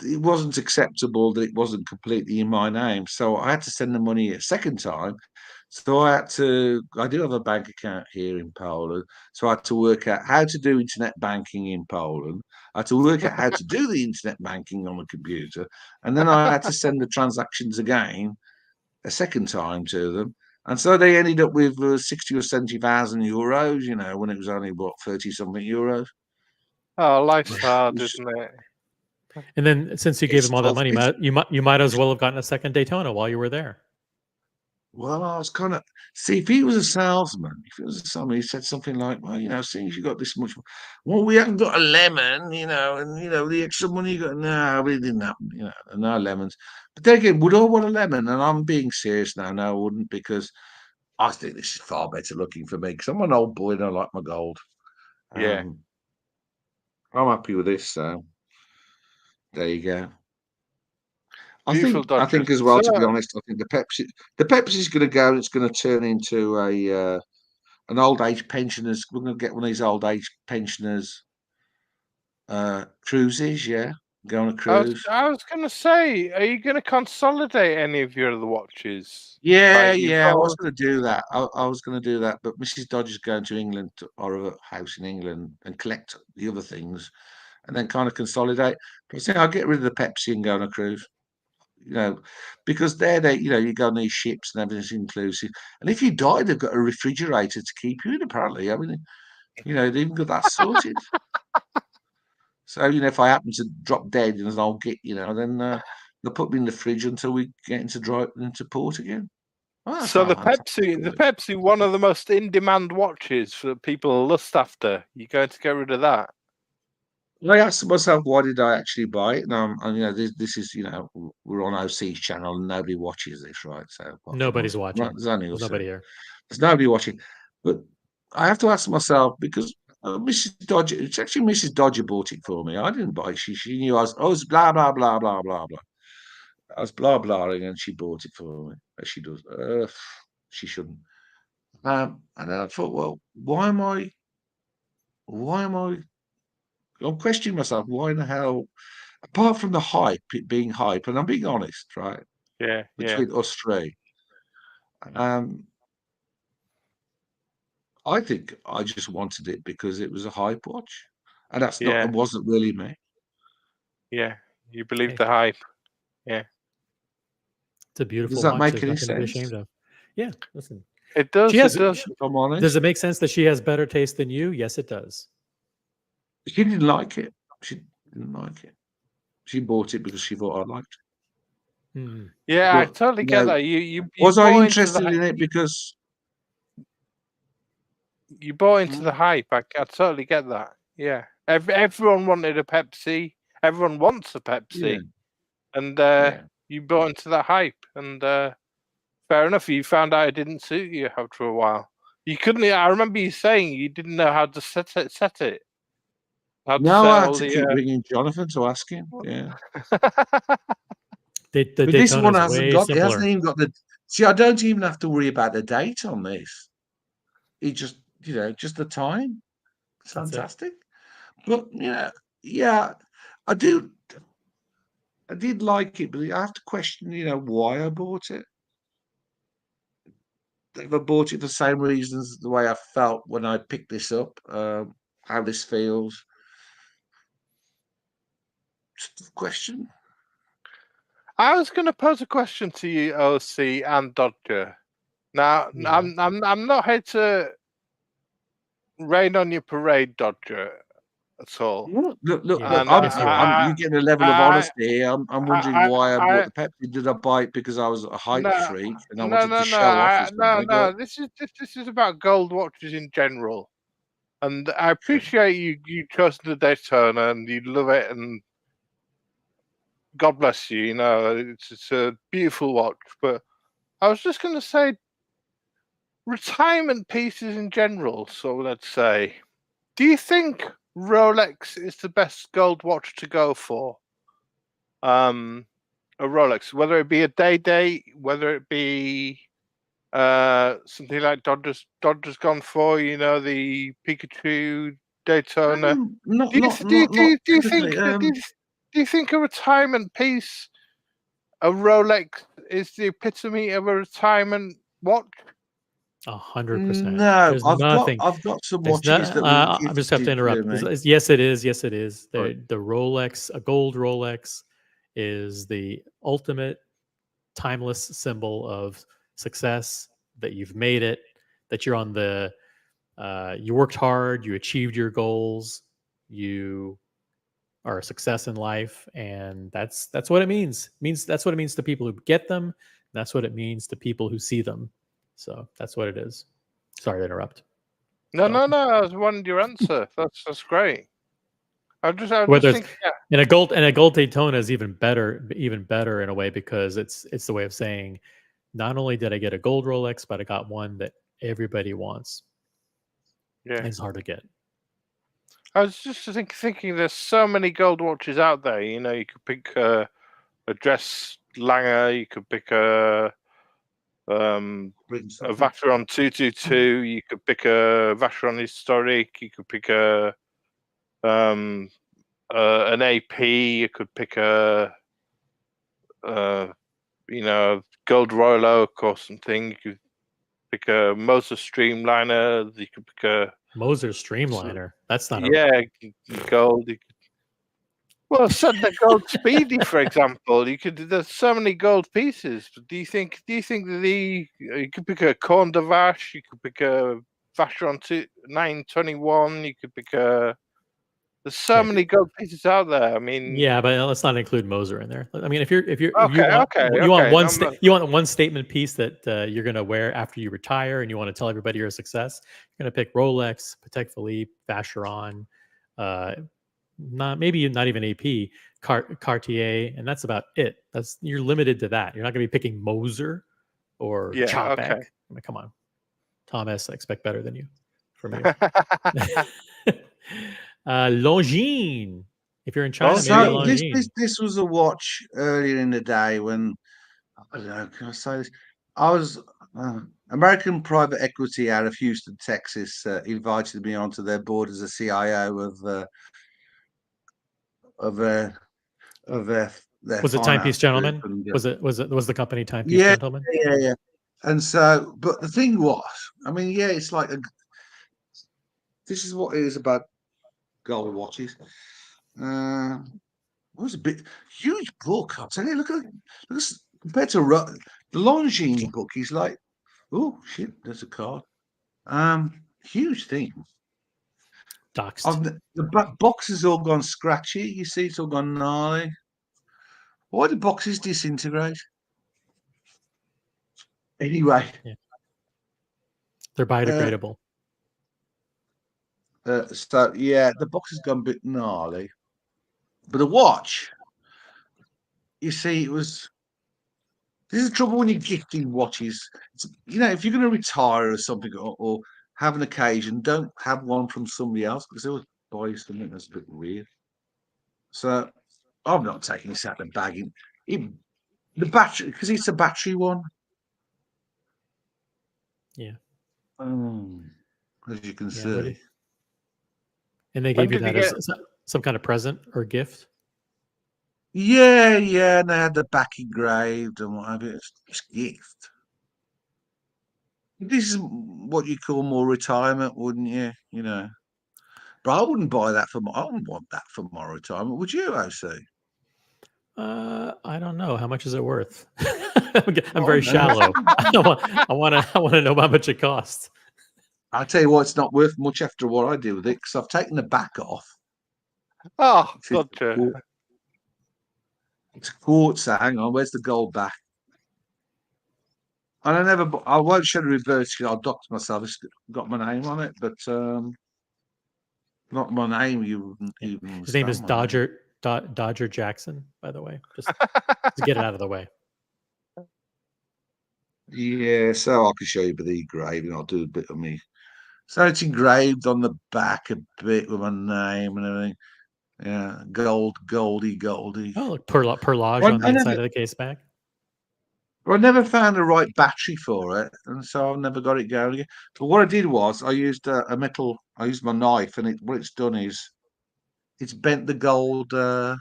it wasn't acceptable that it wasn't completely in my name. So I had to send the money a second time. So I do have a bank account here in Poland. So I had to work out how to do internet banking in Poland. I had to work out how to do the internet banking on the computer. And then I had to send the transactions again a second time to them. And so they ended up with 60 or 70,000 euros, when it was only, 30 something euros. Oh, life's hard, It's, isn't it? And then since you gave it's him all that tough. money, you might as well have gotten a second Daytona while you were there. Well, I was kind of see if he was a salesman. If he was a salesman, he said something like, "Well, seeing as you got this much, well, we haven't got a lemon, and the extra money you got. No, we didn't happen, no lemons." But then again, would I want a lemon? And I'm being serious now. No, I wouldn't because I think this is far better looking for me because I'm an old boy and I like my gold. Yeah. I'm happy with this. So there you go. Beautiful I think Dodgers. as well. So, To be honest, I think the Pepsi's going to go. And it's going to turn into an old age pensioners. We're going to get one of these old age pensioners cruises. Yeah, go on a cruise. I was going to say, are you going to consolidate any of your other watches? Yeah, Like you've yeah. I was got, going to do that. I was going to do that, but Mrs. Dodger's going to England or a house in England and collect the other things, and then kind of consolidate. But I think I'll get rid of the Pepsi and go on a cruise. Because you go on these ships and everything's inclusive. And if you die, they've got a refrigerator to keep you in. Apparently, I mean, they've even got that sorted. So, if I happen to drop dead and I'll get, then they'll put me in the fridge until we get into port again. Oh, that's so how the fantastic. Pepsi, one of the most in-demand watches for people lust after. You're going to get rid of that? I asked myself, why did I actually buy it? And this is, we're on OC's channel and nobody watches this, right? So apart from Nobody's us, right, watching. there's only There's us. nobody here. There's nobody watching. But I have to ask myself because Mrs. Dodger, it's actually Mrs. Dodger bought it for me. I didn't buy it. She knew I was blah, blah, blah, blah, blah, blah. I was blah, blahing and she bought it for me. As she does. She shouldn't. And then I thought, well, why am I, I'm questioning myself. Why in the hell, apart from the hype, it being hype, and I'm being honest, right? Yeah, yeah, Between us three. I think I just wanted it because it was a hype watch, and it yeah, wasn't really me. yeah. You believe Hey. the hype. Yeah. It's a beautiful Does that watch. make There's any nothing to be sense? ashamed of. Yeah, listen. It does, She has. it does. If I'm honest, Does it make sense that she has better taste than you? Yes, it does. she didn't like it. She didn't like it. She bought it because she thought I liked it. Hmm. Yeah, I But totally get that. You was I bought into interested the in it because You bought into Mm. the hype. I totally get that. Yeah. Everyone wanted a Pepsi. Everyone wants a Pepsi. Yeah, And yeah. you bought into that hype. And fair enough. You found out it didn't suit you after a while. You couldn't. I remember you saying you didn't know how to set it. How to No, set I had all to the. keep ringing Jonathan to ask him. Yeah. The But this Daytona one is hasn't way got, it hasn't simpler. even got the, see, I don't even have to worry about the date on this. It just, just the time. It's That's it. fantastic. But, yeah, I do, I did like it, but I have to question, why I bought it. If I bought it for the same reasons, the way I felt when I picked this up, how this feels. Just a question. I was going to pose a question to you, OC and Dodger. Now, Yeah. I'm not here to rain on your parade, Dodger, at all. Look, Yeah. And Yes, you are. you're getting a level of I, honesty here. I'm wondering I, why I bought I, the Pepsi. Did I buy it because I was a hype no, freak and I no, wanted no, to no, show off or no, something? no. This is about gold watches in general, and I appreciate you chose the Daytona and you love it, and God bless you. You know, it's a beautiful watch. But I was just going to say, retirement pieces in general. So let's say, do you think Rolex is the best gold watch to go for? A Rolex, whether it be a day, whether it be something like Dodger's gone for, the Pikachu Daytona. Not, Do you not, th- do you, not, do not you, do you typically. think that do you think a retirement piece, a Rolex, is the epitome of a retirement watch? 100%. No, There's nothing. I've got some There's not. watches that were I just have to gifted to interrupt. me. Yes, it is. Yes, it is. Right. The Rolex, a gold Rolex, is the ultimate timeless symbol of success. That you've made it. That you're on the. You worked hard. You achieved your goals. You are a success in life, and that's what it means. Means that's what it means to people who get them. That's what it means to people who see them. So that's what it is. Sorry to interrupt. No, So no. I was wanting your answer. That's great. I whether just it's think, yeah, and a gold Daytona is even better in a way because it's the way of saying not only did I get a gold Rolex, but I got one that everybody wants. yeah. And it's hard to get. I was just thinking there's so many gold watches out there. You could pick a dress Langer, you could pick a Bring something. Vacheron 222, you could pick a Vacheron Historic, you could pick an AP, you could pick a gold Royal Oak or something. You could pick a Moser Streamliner. You could pick a Moser Streamliner. That's not gold. Well, said the gold Speedy, for example. There's so many gold pieces. But do you think that you could pick a Corne de Vache, you could pick a Vacheron 921, you could pick there's so okay. many gold pieces out there. I mean, Yeah, but let's not include Moser in there. I mean, if you okay, want okay, you want okay. one you want one statement piece that you're going to wear after you retire, and you want to tell everybody you're a success, you're going to pick Rolex, Patek Philippe, Vacheron, not even AP, Cartier, and that's about it. You're limited to that. You're not going to be picking Moser or Yeah, Chopek. okay. I mean, come on, Thomas. I expect better than you from you. Longines. If you're in China, maybe a So Longines. this was a watch earlier in the day when, I don't know, can I say this? I was American private equity out of Houston, Texas, invited me onto their board as a CIO of their their Was it Timepiece finance group, Gentleman? and Was the company Timepiece yeah, Gentleman? yeah. And so, but the thing was, I mean, yeah, it's like this is what it is about gold watches. It was a bit huge book. I'll tell you. Compared to the Longines book, he's like, oh shit, there's a card. Huge thing. Doxed. The box has all gone scratchy. You see, it's all gone gnarly. Why do boxes disintegrate? Anyway, Yeah. They're biodegradable. So yeah, the box has gone a bit gnarly, but the watch, you see, it was. This is the trouble when you're gifting watches. If you're going to retire or something, or have an occasion, don't have one from somebody else because they always buy you something that's a bit weird. So I'm not taking this out of the bag. The battery, because it's a battery one. Yeah. As you can Yeah. What see. and they When gave you did you that as get? some kind of present or gift? Yeah, yeah, and they had the back engraved and what have you. It's a gift. This is what you call more retirement, wouldn't you? But I wouldn't buy that I wouldn't want that for my retirement. Would you, OC? I don't know. How much is it worth? I'm Oh very no. shallow. I want to know how much it costs. I tell you what, it's not worth much after what I do with it because I've taken the back off. Oh, It's a gotcha. quar- it's a quartz. Hang on, where's the gold back? And I won't show the reverse because I'll doctor myself. It's got my name on it, but not my name. You wouldn't Yeah. even His name understand is my name. Dodger Jackson, by the way. Just to get it out of the way. Yeah, so I can show you the engraving. I'll do a bit of me. So it's engraved on the back a bit with my name and everything. Yeah, Goldie. Oh, look, perlage Well, on the inside of the case back. I never found the right battery for it, and so I've never got it going again. But what I did was I used a metal. I used my knife, and what it's done is it's bent the gold, the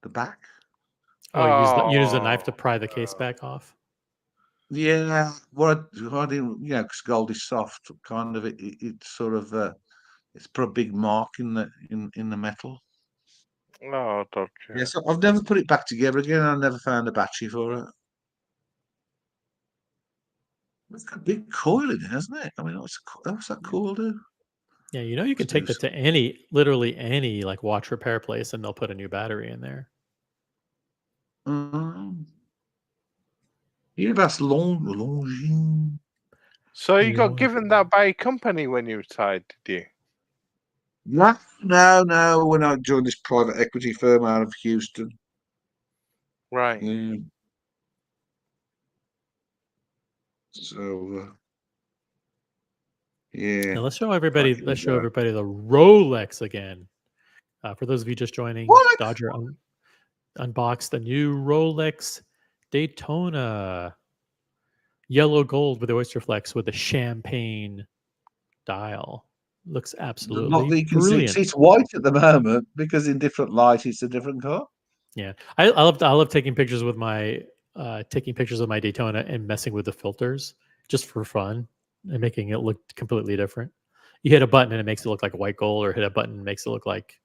back. Oh, you use a knife to Oh, pry the case back off. Yeah, what I didn't, because gold is soft, kind of. It sort of it's put a big mark in the metal. oh, Yeah, gotcha. so I've never put it back together again. I never found a battery for it. It's got a big coil in it, hasn't it? I mean, what's that coil do? Yeah, you can Must do take that to literally any like watch repair place, and they'll put a new battery in there. Um, yeah, that's Longines. So you got Lord. given that by a company when you retired, did you? No. When I joined this private equity firm out of Houston. Right. Yeah. So, yeah. Now let's show Back everybody. in the Let's show day. everybody the Rolex again. For those of you just joining, What? Dodger unboxed the new Rolex Daytona, yellow gold with the oyster flex with the champagne dial. Looks Not absolutely that you can see. brilliant. It's white at the moment because in different light it's a different color. Yeah, I love taking pictures with my Daytona and messing with the filters just for fun and making it look completely different. You hit a button and it makes it look like white gold, or hit a button and makes it look like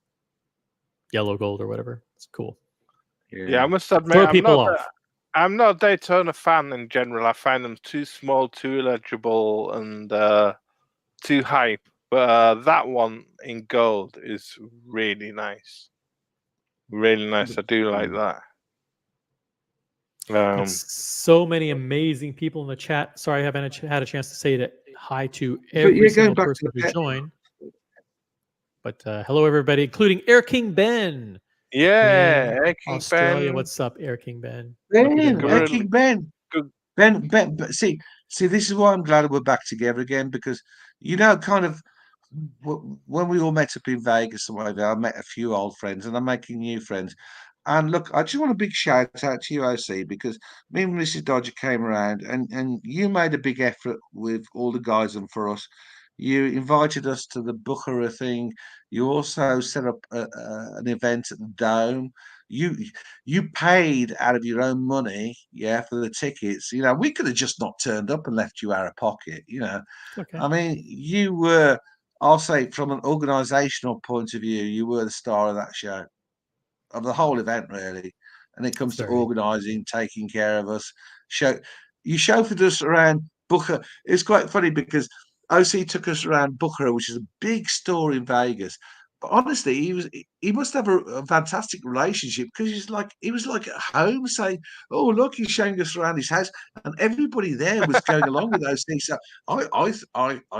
yellow gold or whatever. It's cool. Yeah, I Yeah. must admit, Throw people off. I'm not a Daytona fan in general. I find them too small, too illegible, and too hype. But that one in gold is really nice. Really nice. I do like that. And so many amazing people in the chat. Sorry, I haven't had a chance to say hi to But every yeah, going single back to person the who pet. joined. But hello, everybody, including Air King Ben yeah, in King Australia. Ben, What's up, Air King Ben? Hope you're doing Ben, well. King Ben. good. Ben, see, this is why I'm glad we're back together again because kind of when we all met up in Vegas and whatever, I met a few old friends and I'm making new friends. And look, I just want a big shout out to you, OC, because me and Mrs. Dodger came around and you made a big effort with all the guys and for us. You invited us to the Bukhara thing. You also set up an event at the Dome. You you paid out of your own money, yeah, for the tickets. We could have just not turned up and left you out of pocket. Okay, I mean, you were. I'll say from an organisational point of view, you were the star of that show, of the whole event, really. And it it's comes to very. organising, taking care of us. You chauffeured us around Booker. It's quite funny because OC took us around Booker, which is a big store in Vegas. But honestly, he must have a fantastic relationship because he was like at home saying, "Oh, look, he's showing us around his house," and everybody there was going along with OC. So I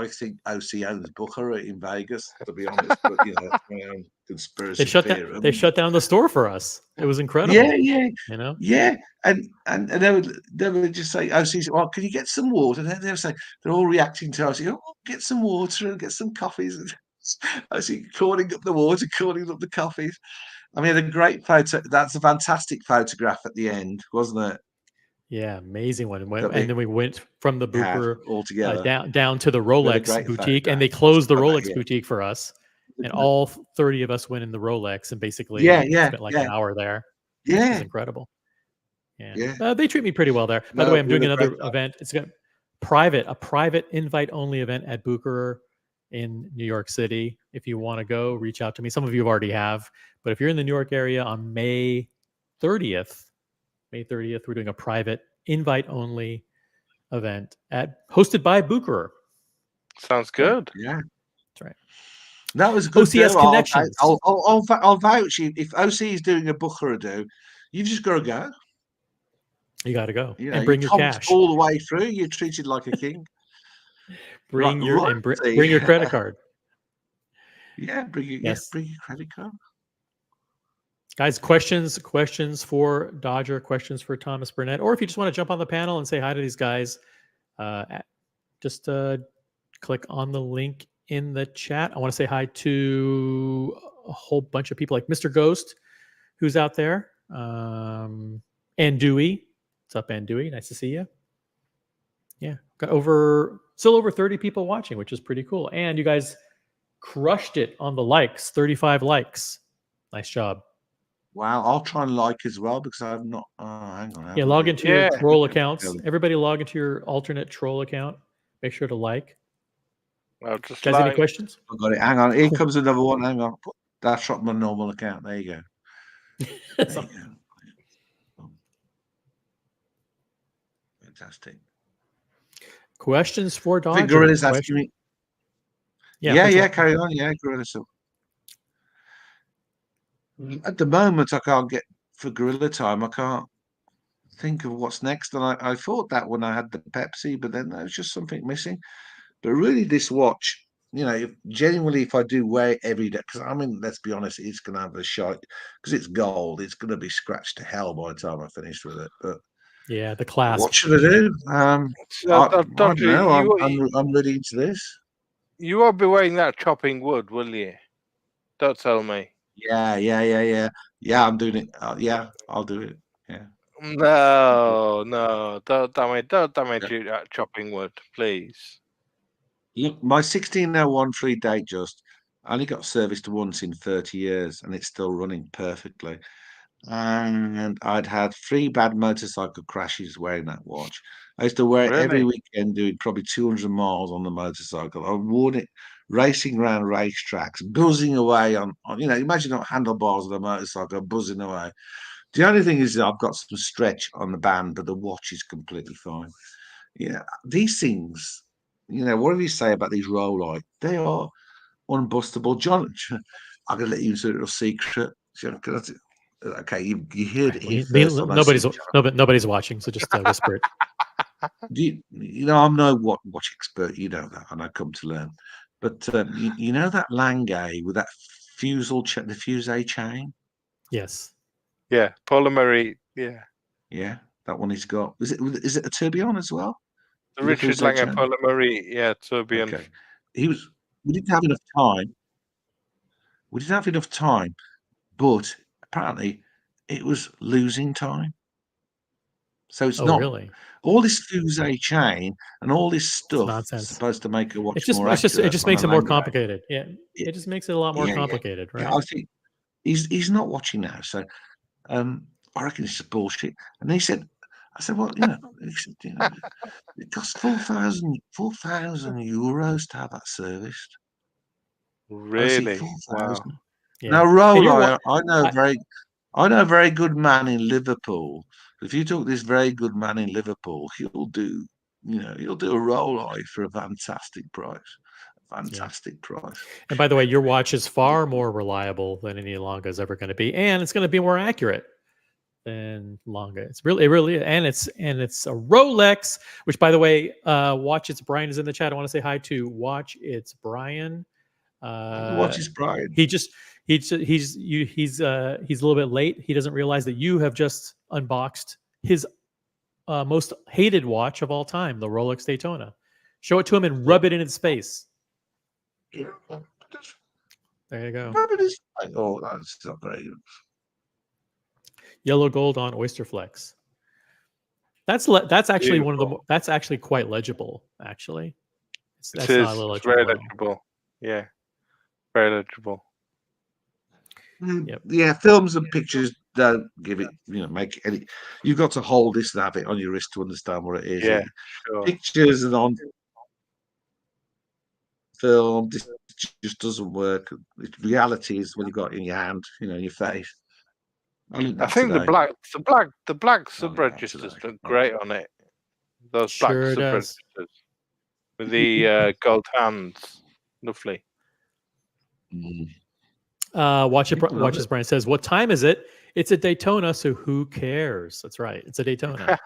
think OC owns Booker in Vegas, to be honest. But that's my own conspiracy theory. They shut down the store for us. It was incredible. Yeah, yeah, You know? yeah. And they would just say, "OC, well, can you get some water?" And then they would say they're all reacting to OC. "Oh, get some water and get some coffees." I see calling up the water, calling up the coffees. I mean, a great photo. That's a fantastic photograph at the end, wasn't it? Yeah, amazing one. That And then we went from the we had Booper all together. down to the We had a Rolex great boutique, and photograph. they closed the I bet, Rolex yeah. boutique for us. And all 30 of us went in the Rolex and basically Yeah, spent like an hour there. It was yeah. incredible. Yeah. Yeah. They treat me pretty well there. By the No, way, I'm we had doing a great another time. event. It's a private invite only event at Booker in New York City. If you want to go, reach out to me. Some of you already have, but if you're in the New York area on May 30th, we're doing a private invite only event hosted by Booker. Sounds good. Yeah. That's right. That was a good OCS do. Connections. I'll vouch you. If OC is doing a Booker do, you've just got to go. You got to go You know, and bring you your comped cash. all the way through. You're treated like a king. Bring your royalty. credit card. Yeah, bring your credit card. Guys, questions for Dodger, questions for Thomas Burnett, or if you just want to jump on the panel and say hi to these guys, just click on the link in the chat. I want to say hi to a whole bunch of people like Mr. Ghost, who's out there, and Dewey. What's up, and Dewey? Nice to see you. Yeah, got still over 30 people watching, which is pretty cool. And you guys crushed it on the likes, 35 likes. Nice job. Wow, I'll try and like as well because I've not. Hang on. Yeah, log into your troll accounts. Everybody log into your alternate troll account. Make sure to like. I'll just Guys, any questions? I've got it. Hang on. Here comes another one. Hang on. That's up my normal account. There you go. There you go. Fantastic. Questions for Dodger? I think Gorilla's asking me. Yeah, carry on. Yeah, Gorilla. So at the moment, I can't get for Gorilla Time. I can't think of what's next. And I thought that when I had the Pepsi, but then there was just something missing. But really, this watch, genuinely, if I do wear it every day, because I mean, let's be honest, it's going to have a shot because it's gold. It's going to be scratched to hell by the time I finish with it. But yeah, the clasp. what should I do? I don't know. I'm ready into this. You won't be wearing that chopping wood, will you? Don't tell me. Yeah. I'm doing it. Yeah, I'll do it. Yeah. No, don't damage that chopping wood, please. Look, my 1601 date just only got serviced once in 30 years, and it's still running perfectly. And I'd had 3 bad motorcycle crashes wearing that watch. I used to wear it every weekend, doing probably 200 miles on the motorcycle. I worn it racing around racetracks, buzzing away on imagine on handlebars of the motorcycle, buzzing away. The only thing is that I've got some stretch on the band, but the watch is completely fine. These things, whatever you say about these Rolex, they are unbustable. John, I'm going to let you into a little secret. Okay, you heard it here first. Nobody's watching, so just whisper it. I'm no watch expert. You know that, and I come to learn. But you know that Lange with that the fusee chain. Yes. Yeah, Culinary. Yeah. Yeah, that one he's got. Is it a tourbillon as well? The Richard Lange Culinary. Yeah, tourbillon. Okay. We didn't have enough time. We didn't have enough time, but apparently it was losing time. So it's not really all this fusee chain and all this stuff is supposed to make a watch more accurate. It just makes it more complicated. Yeah, it just makes it a lot more complicated, right? Yeah, I think he's not watching now, so I reckon it's just bullshit. And he said, I said, well, it costs 4,000 euros to have that serviced. Really? 4,000. Wow. Yeah. Now, Rolex, I know a very good man in Liverpool. If you talk this very good man in Liverpool, he'll do a Rolex for a fantastic price. Fantastic price. And by the way, your watch is far more reliable than any Longa is ever going to be, and it's going to be more accurate than Longa. It really, and it's a Rolex. Which, by the way, Watch It's Brian is in the chat. I want to say hi to Watch It's Brian. Watch is Brian. He's a little bit late. He doesn't realize that you have just unboxed his most hated watch of all time, the Rolex Daytona. Show it to him and rub it in his face. Yeah. There you go. Oh, that's not great. Yellow gold on Oyster Flex. That's actually one of the. That's actually quite legible. Actually, that's not a little it's very legible. legible. Yeah, very legible. Yep. Yeah, films and pictures don't give it. Make any. You've got to hold this and have it on your wrist to understand what it is. Yeah, sure. Pictures and on film, this just doesn't work. Reality is when you've got it in your hand, in your face. I think the black sub-registers look great on it. Those black Sure sub-registers does. with the gold hands, lovely. Watch as Brian says, what time is it? It's a Daytona, so who cares? That's right. It's a Daytona.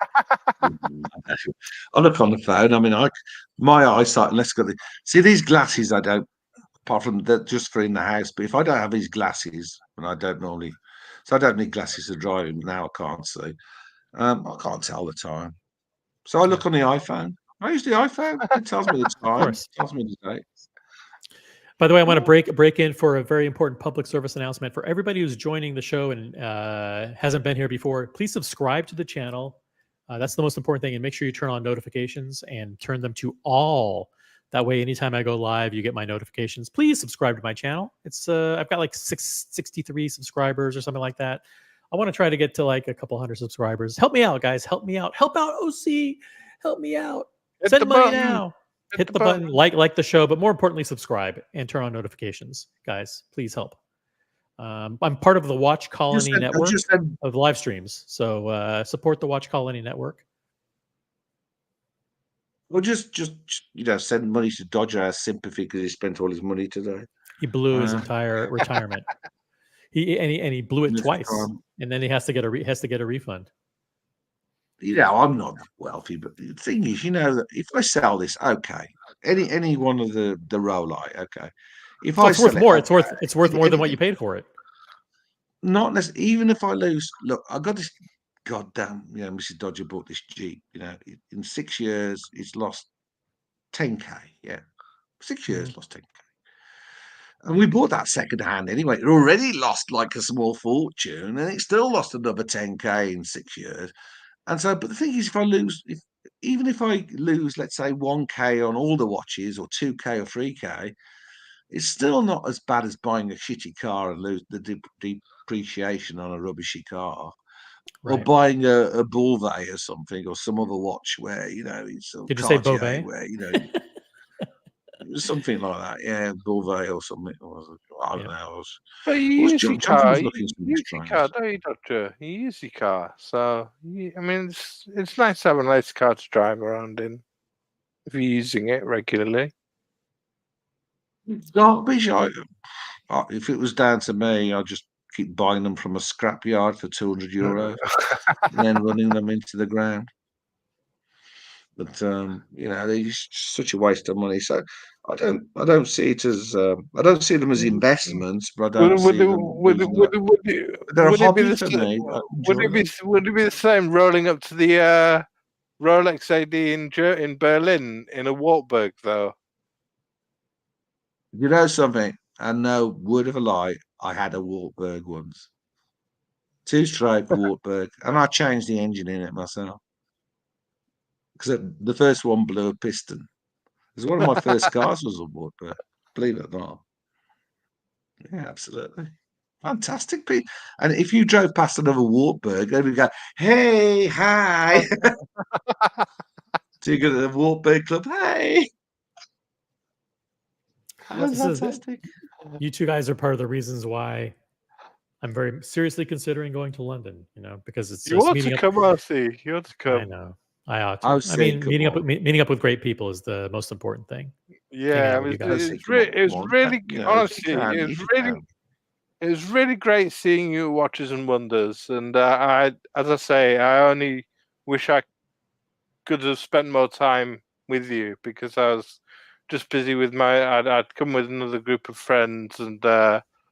I look on the phone. I mean, my eyesight. See these glasses. I don't. Apart from that, just for in the house. But if I don't have these glasses, and I don't normally, so I don't need glasses for driving. Now I can't see. I can't tell the time. So I look on the iPhone. I use the iPhone. It tells me the time. Of course. It tells me the date. By the way, I want to break in for a very important public service announcement for everybody who's joining the show and hasn't been here before. Please subscribe to the channel. That's the most important thing, and make sure you turn on notifications and turn them to all. That way, anytime I go live, you get my notifications. Please subscribe to my channel. It's I've got like 63 subscribers or something like that. I want to try to get to like a couple hundred subscribers. Help me out, guys. Help me out. Help out, OC. Help me out. Send money now. Hit the button, like the show, but more importantly, subscribe and turn on notifications, guys. Please help. I'm part of the Watch Colony network of live streams, so support the Watch Colony network. Well, just send money to Dodger as sympathy because he spent all his money today. He blew his entire retirement. He blew it twice, and then he has to get a refund. I'm not wealthy, but the thing is, that if I sell this, okay, any one of the Rolex, okay, if it's worth more, it's worth more than what you paid for it. Not necessarily. Even if I lose, look, I got this goddamn, Mrs. Dodger bought this Jeep. In 6 years, it's lost 10K. Yeah, 6 years lost 10K. And we bought that second hand anyway. It already lost like a small fortune, and it still lost another 10K in 6 years. And so, but the thing is, even if I lose, let's say 1K on all the watches, or 2K or 3K, it's still not as bad as buying a shitty car and lose the depreciation on a rubbishy car, right. Or buying a Beauvais or something, or some other watch where it's a Did you Cartier, say Beauvais? where something like that, yeah, Beauvais or something. I don't know. But you use your car. You looking use your car, don't you, Doctor? You use your car, so I mean, it's nice to have a nice car to drive around in if you're using it regularly. Garbage. If it was down to me, I'd just keep buying them from a scrapyard for €200 and then running them into the ground. But they're just such a waste of money. So I don't see it as I don't see them as investments, but I don't see them. They're a hobby for me. Would it be the same rolling up to the Rolex AD in Berlin in a Wartburg though? You know something? And no word of a lie, I had a Wartburg once. 2-stroke Wartburg, and I changed the engine in it myself. Because the first one blew a piston. Because one of my first cars was a Wartburg, believe it or not. Yeah, absolutely. Fantastic, Pete. And if you drove past another Wartburg, they would go, hey, hi. So you go to the Wartburg Club, hey. That's fantastic. You two guys are part of the reasons why I'm very seriously considering going to London, because it's You just ought to come, RC. You ought to come. I know. I ought to. I mean, meeting up with great people is the most important thing. hanging Yeah, out with you guys. OC, come on, it was come on. really You know, if you honestly, can, it was if you really can. it was really great seeing you at Watches and Wonders, and as I say, I only wish I could have spent more time with you because I was just busy with I'd come with another group of friends, and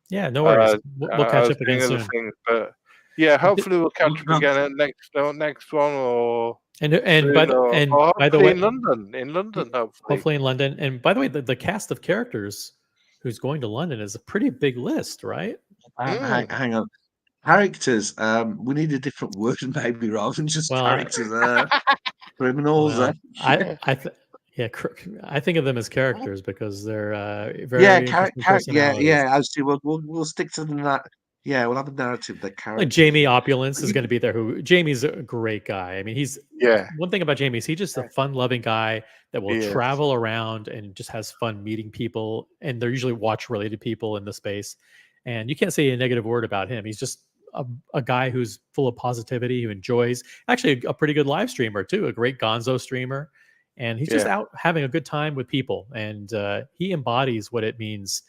Yeah, no worries. uh, We'll I catch was up again doing other soon. things. But yeah, hopefully we'll catch up Well, again at next one or And soon, or by the hopefully way, in London. In London, hopefully. hopefully in London. And by the way, the cast of characters who's going to London is a pretty big list, right? hang on. Characters. We need a different word, maybe, rather than just Well, characters. Criminals. well, Yeah, yeah, I think of them as characters because they're yeah, very interesting yeah, personalities. yeah. Actually, we'll stick to the yeah, we'll have a narrative. The Like characters. Jamie Opulence is going to be there. Who Jamie's a great guy. I mean, he's Yeah, one thing about Jamie is he's just a fun-loving guy that will yes. travel around and just has fun meeting people. And they're usually watch-related people in the space. And you can't say a negative word about him. He's just a guy who's full of positivity, who enjoys actually a pretty good live streamer too, a great Gonzo streamer. And he's just Yeah. out having a good time with people. And he embodies what it means.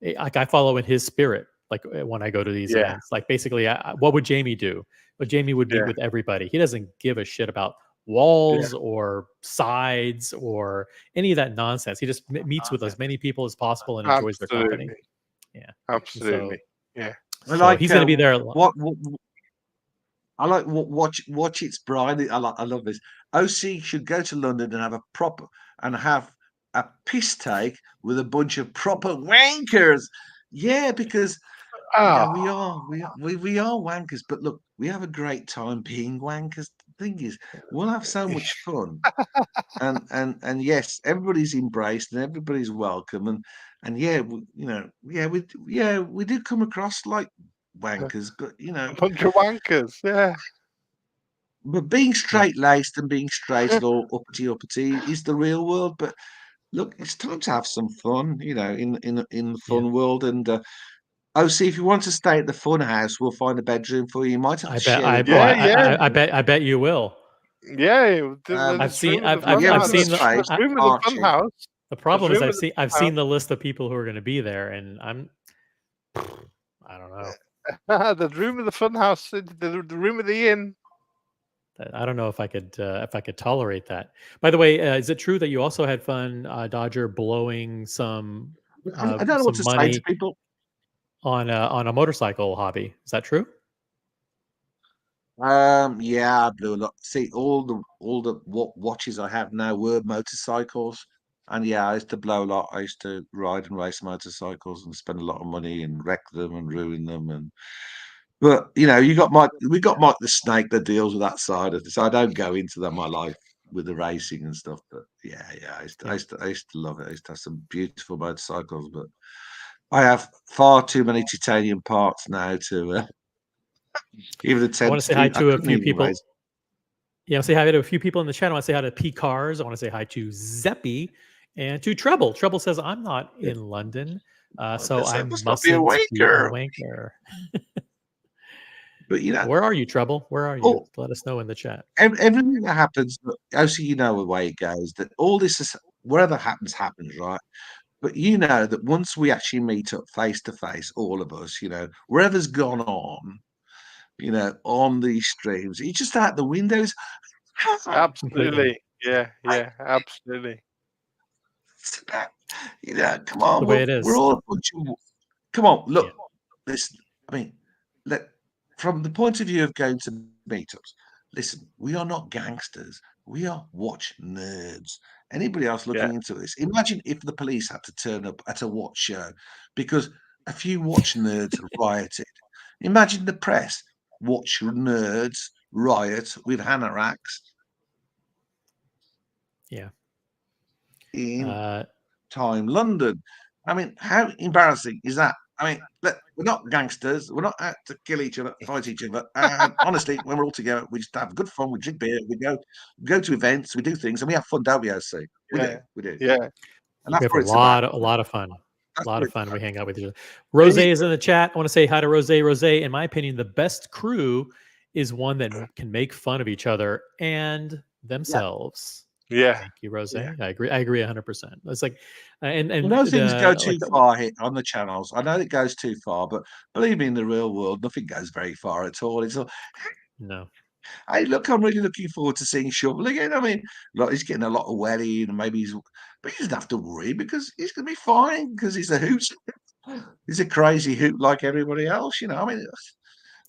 Like I follow in his spirit. Like when I go to these Yeah. events, like basically, what would Jamie do? But Jamie would meet Yeah. with everybody. He doesn't give a shit about walls or sides or any of that nonsense. He just meets with as many people as possible and enjoys their company. Absolutely. Yeah, Absolutely. Yeah. I so like he's going to be there. A lot. what I like watch its bride. I love this. OC should go to London and have a piss take with a bunch of proper wankers. Yeah, because yeah, we are wankers. But look, we have a great time being wankers. The thing is, we'll have so much fun. And yes, everybody's embraced and everybody's welcome. And yeah, we do come across like wankers, but A bunch of wankers. Yeah. but being straight-laced and being straight and all uppity is the real world. But look, it's time to have some fun, in the fun world. And OC, if you want to stay at the fun house, we'll find a bedroom for you. You might have I to bet. share I, with oh, Yeah, I bet you will. Yeah. I've seen. I've we have seen the the. space, I, room of the aren't fun you? house. the problem is room of the I've fun seen the list of people who are going to be there, and I don't know. The room of the fun house. The room of the inn. I don't know if I could tolerate that. By the way, is it true that you also had fun, Dodger, blowing some I don't know what to say to money people. on a motorcycle hobby? Is that true? Yeah, I blew a lot. See, all the watches I have now were motorcycles, and yeah, I used to blow a lot. I used to ride and race motorcycles and spend a lot of money and wreck them and ruin them. But we got Mike the Snake that deals with that side of it. So I don't go into my life with the racing and stuff. But yeah, I used to love it. I used to have some beautiful motorcycles, but I have far too many titanium parts now to even I want attempt to to say hi do. I to a couldn't few even people. race. Yeah, I'll say hi to a few people in the chat. I want to say hi to P Cars. I want to say hi to Zeppy and to Treble. Treble says I'm not in London, so I must not be a mustn't be a wanker. wanker. But Where are you, Treble? Where are you? Oh, Let us know in the chat. everything that happens, obviously, you know the way it goes. That all this is whatever happens, right? But you know that once we actually meet up face to face, all of us, whatever's gone on, on these streams, it's just out the windows. Absolutely. Yeah. Absolutely. Come on, The way it is. we're all a bunch of. Come on, look, Yeah. listen. I mean, from the point of view of going to meetups, listen, we are not gangsters. We are watch nerds. Anybody else looking into this? Imagine if the police had to turn up at a watch show because a few watch nerds rioted. Imagine the press, watch nerds riot with anoraks. Yeah. In time London. I mean, how embarrassing is that? I mean, we're not gangsters. We're not out to kill each other, fight each other. Honestly, when we're all together, we just have good fun. We drink beer. We go to events. We do things, and we have fun, don't we, OC? We do. Yeah. And that's We have what a it's about. lot of fun. That's A lot what of fun. We it's hang out with each other. Rose is in the chat. I want to say hi to Rose. Rose, in my opinion, the best crew is one that can make fun of each other and themselves. Yeah. Thank you, Rose. Yeah. I agree. I agree 100%. It's like, and I know things go too like far here on the channels. I know it goes too far, but believe me, in the real world, nothing goes very far at all. It's all, no. hey, look, I'm really looking forward to seeing Shovel again. I mean, look, he's getting a lot of wedding, and maybe but he doesn't have to worry because he's going to be fine because he's a hoot. He's a crazy hoot like everybody else, you know. I mean,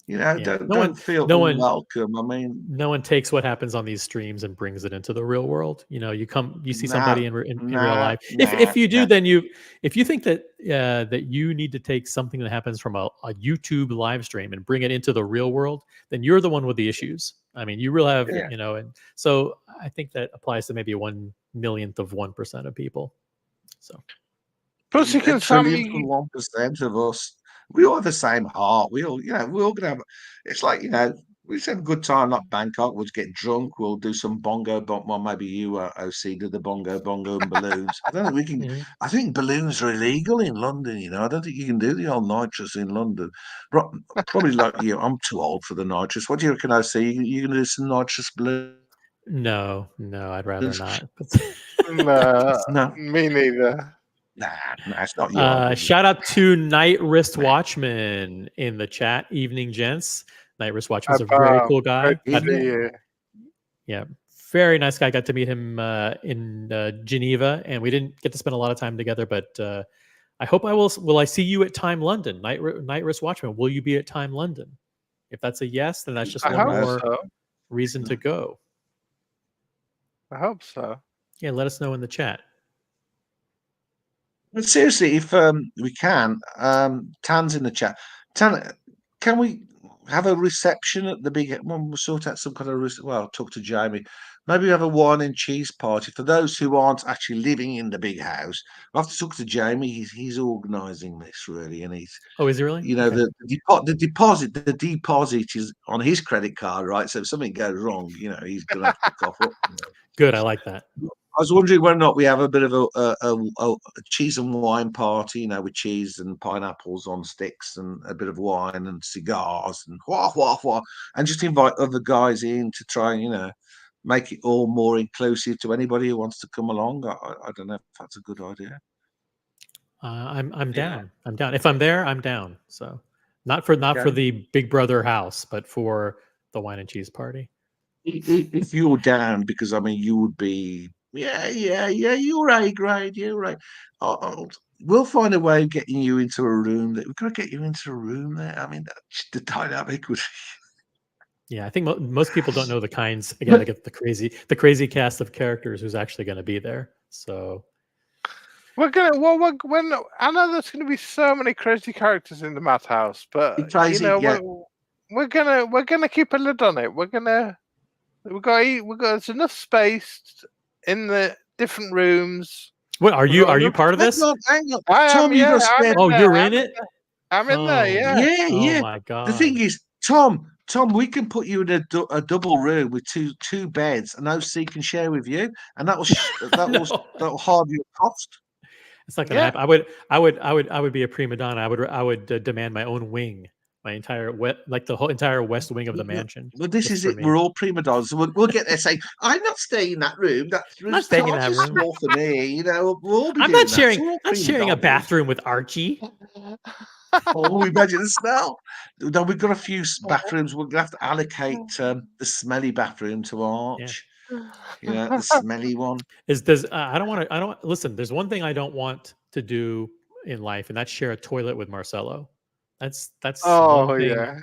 Yeah. don't feel No one, unwelcome. I mean, no one takes what happens on these streams and brings it into the real world. You see nah, somebody in real nah, life. nah, If you do, nah. then if you think that that you need to take something that happens from a YouTube live stream and bring it into the real world, then you're the one with the issues. I mean, you will have, Yeah. and so I think that applies to maybe 1/1,000,000th of 1% of people. So Plus, you A can trillionth some. of 1% of us, we all have the same heart. We're all gonna have. It's like we just have a good time, like Bangkok. We'll just get drunk. We'll do some well, maybe you, OC, did the bongo and balloons. I don't think we can. mhm. I think balloons are illegal in London. I don't think you can do the old nitrous in London. Probably like you. I'm too old for the nitrous. What do you reckon, OC? You gonna do some nitrous balloons? No, I'd rather not. Nah, No, me neither. nah, it's not your idea. Shout out to Night Wrist Watchman in the chat. Evening, gents. Night Wrist Watchman's a very cool Great guy. to see you. Yeah, very nice guy. Got to meet him in Geneva, and we didn't get to spend a lot of time together. But I hope I will. Will I see you at Time London? Night Wrist Watchman. Will you be at Time London? If that's a yes, then that's just I one hope more so. reason to go. I hope so. Yeah, let us know in the chat. But seriously, if we can, Tan's in the chat. Tan, can we have a reception at the big? We'll sort out some kind of well, talk to Jamie. Maybe have a wine and cheese party for those who aren't actually living in the big house. I'll have to talk to Jamie. He's organising this really, and he's Oh, is he really? Okay. the deposit is on his credit card, right? So if something goes wrong, he's gonna have to cough up. Good. I like that. I was wondering whether or not we have a bit of a cheese and wine party, with cheese and pineapples on sticks and a bit of wine and cigars and and just invite other guys in to try and make it all more inclusive to anybody who wants to come along. I don't know if that's a good idea. I'm Yeah. down. I'm down. If I'm there, I'm down. So not for Okay. the Big Brother house, but for the wine and cheese party. If you're down, because I mean, you would be, yeah, you're A grade, you're right. We'll find a way of getting you into a room. We've got to get you into a room there. I mean, the dynamic would. Yeah, I think most people don't know the kinds. Again, like the crazy cast of characters who's actually going to be there. So We're gonna. Well, when I know there's gonna be so many crazy characters in the madhouse, but It's crazy, yeah. we're gonna keep a lid on it. We've got there's enough space in the different rooms. what are you part of this? Hang on. I am. Tom, you Yeah, got spare. Oh, you're in it. I'm in there. Yeah. Yeah, Oh yeah. my god. The thing is, Tom, we can put you in a double room with two beds, and OC can share with you, and that will No. that'll halve your cost. It's not going to Yeah. happen. I would be a prima donna. I would demand my own wing, my entire the whole entire west wing of the mansion. Well, this just is for it. me. We're all prima donnas. We'll get there saying, "I'm not staying in that room. That room's staying in far that too room." small for me." We'll all be I'm doing not that. sharing. So we're all Not prima sharing a donnas. bathroom with Archie. Oh, imagine the smell. No, we've got a few bathrooms. We're gonna have to allocate the smelly bathroom to Arch. The smelly one. I don't want to. I don't listen. There's one thing I don't want to do in life, and that's share a toilet with Marcelo. That's Oh one thing. yeah.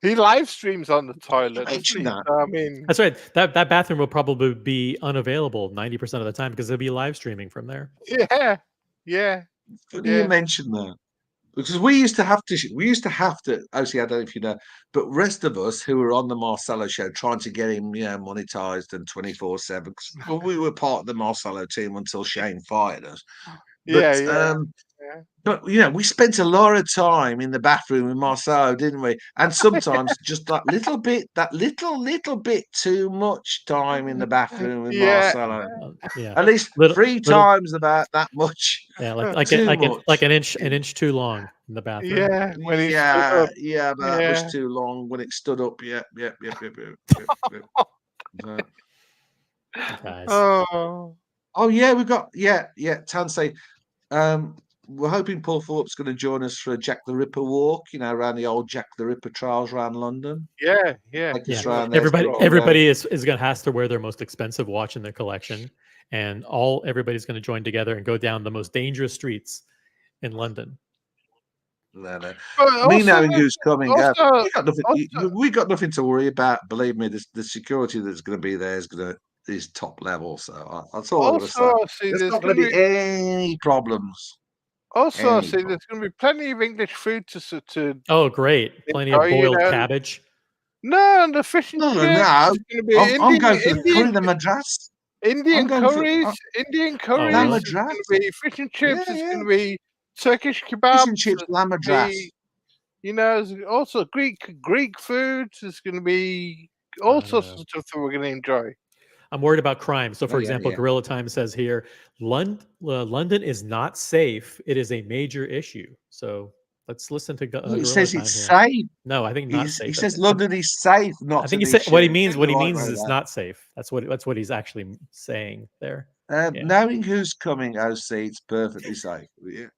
He live streams on the toilet. Mention that. So, I mean, That's right. That bathroom will probably be unavailable 90% of the time because they'll be live streaming from there. yeah. Funny you mention that. Because we used to have to, obviously, I don't know if you know, but rest of us who were on the Marcelo show trying to get him, monetized and 24/7, because we were part of the Marcelo team until Shane fired us. But, Yeah. But we spent a lot of time in the bathroom with Marcelo, didn't we? And sometimes just that little bit too much time in the bathroom with Marcelo. Yeah. At least three times about that much. Yeah, like an inch too long in the bathroom. Yeah. When he that was too long when it stood up. Yeah. So, Guys. Oh yeah, we've got Tansy. We're hoping Paul Thorpe's going to join us for a Jack the Ripper walk. Around the old Jack the Ripper trails around London. Yeah. Take us Yeah. around there. Everybody is gonna has to wear their most expensive watch in their collection, and everybody's gonna join together and go down the most dangerous streets in London. No. But Me also, knowing who's coming, also, we got nothing. also, We got nothing to worry about. Believe me, the security that's going to be there is top level. So that's all I'm going to say. also, see, There's there's not going going to to be be any problems. also Any see there's going to be plenty of English food to Oh, great! Plenty of enjoy. boiled cabbage. No, and the fish and No, chips. no. It's going to be I'm going for the curry, the madras. Indian going for- curries. Indian Oh, curries. really? It's going to be fish and chips. Yeah, It's yeah. going to be Turkish Fish kebabs. and chips, It's lamb gonna madras. be, there's also Greek foods. There's going to be all I sorts know. of stuff that we're going to enjoy. I'm worried about crime. So, for Yeah, example, yeah. Gorilla Time says here, London is not safe. It is a major issue. So let's listen to He Gorilla says Time it's here. safe. No, I think not safe. He says London is safe, not I think an he said what he issue. means. What he Right means is about it's that. not safe. That's what he's actually saying there. Yeah. Knowing who's coming, OC, it's perfectly safe. Yeah.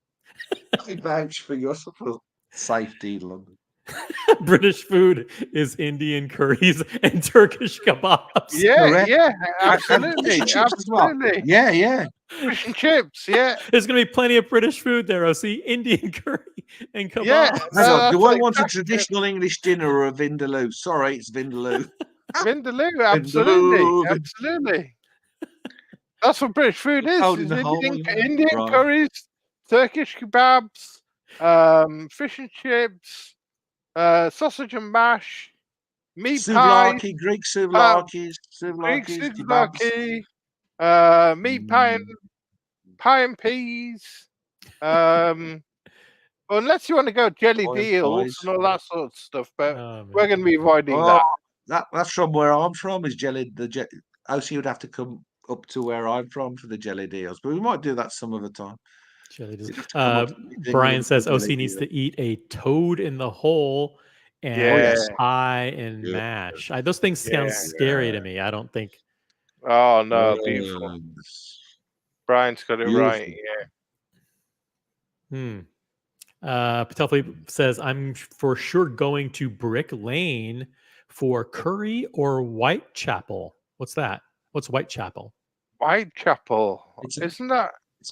I vouch for your safety in London. British food is Indian curries and Turkish kebabs. Yeah, Correct. yeah, And fish absolutely, and chips as well. absolutely. Yeah. Fish and chips, yeah. There's going to be plenty of British food there. OC, Indian curry and kebabs. Yeah, Hang on, do I that's want a exactly it. traditional English dinner or a vindaloo? Sorry, it's vindaloo. Vindaloo, absolutely, Vindaloo. absolutely. That's what British food is. Holding Is the whole, Indian right. curries, Turkish kebabs, fish and chips, sausage and mash, meat pies, Souvlaki, Greek souvlakis, Greek kebabs. souvlaki, meat pie and peas. Unless you want to go jelly Oil deals pies. and all that sort of stuff, but Oh, we're man. going to be avoiding Oh, that. that's from where I'm from. Is jelly OC would have to come up to where I'm from for the jelly deals, but we might do that some other time. Jelly does. You'd have to come up to Brian England says for OC jelly needs deal. to eat a toad in the hole and Yeah. pie and Yeah. mash. Those things sound Yeah. scary to me. I don't think. Oh no, beautiful. Brian's got it right. Beautiful. Patel Philippe says, I'm for sure going to Brick Lane for curry or Whitechapel. What's that? What's Whitechapel? Whitechapel, It's isn't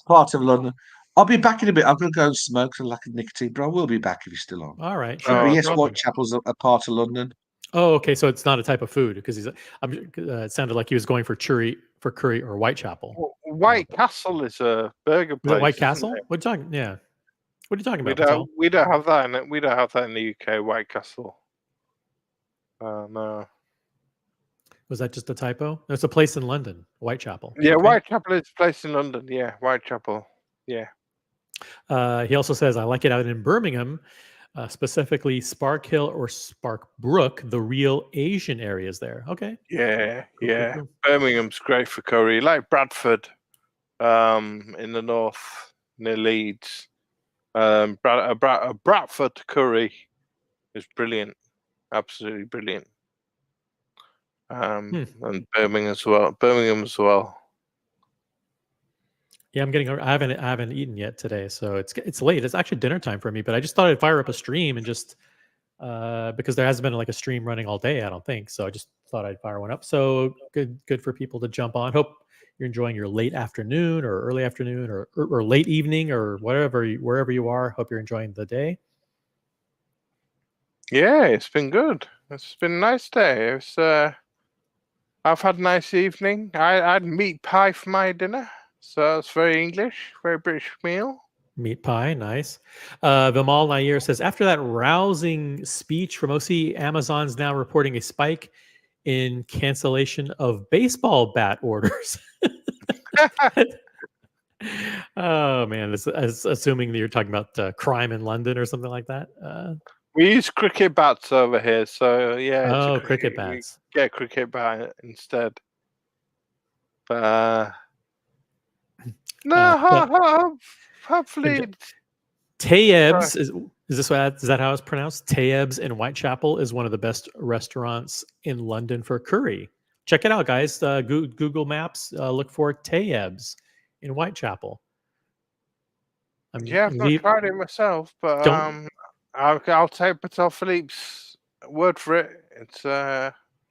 part of London. I'll be back in a bit. I'm going to go and smoke some lack of nicotine, but I will be back if you're still on. All right, But sure. yes, no problem. Whitechapel's a part of London. Oh, okay. So it's not a type of food because it sounded like he was going for curry or Whitechapel. White Castle is a burger Is place. it White isn't Castle? it? What are you talking? Yeah. What are you talking We about? Patel? don't have that in it. We don't have that in the UK. White Castle. No. Was that just a typo? No, it's a place in London, Whitechapel. Yeah, Okay. Whitechapel is a place in London. Yeah, Whitechapel. Yeah. He also says, I like it out in Birmingham, specifically Spark Hill or Spark Brook, the real Asian areas there. Okay. Yeah, Cool, yeah. cool. Birmingham's great for curry, like Bradford, in the north near Leeds. A Bradford curry is brilliant, absolutely brilliant. And Birmingham as well. Yeah, I haven't eaten yet today, so it's late. It's actually dinner time for me, but I just thought I'd fire up a stream and just because there hasn't been like a stream running all day, I don't think. So I just thought I'd fire one up. So good for people to jump on. Hope you're enjoying your late afternoon or early afternoon or late evening or wherever you are. Hope you're enjoying the day. Yeah, it's been good. It's been a nice day. I've had a nice evening. I had meat pie for my dinner, so it's very English, very British meal. Meat pie, nice. Vimal Nair says, after that rousing speech from OC, Amazon's now reporting a spike in cancellation of baseball bat orders. Oh man, this is assuming that you're talking about crime in London or something like that. We use cricket bats over here, so yeah. Oh, cricket bats. We get cricket bat instead. But no, hopefully. Tayeb's is that how it's pronounced? Tayeb's in Whitechapel is one of the best restaurants in London for curry. check it out, guys. Google Maps. Look for Tayeb's in Whitechapel. Yeah, I've not tried it myself, but Don't I'll take Patel Philippe's word for it. It's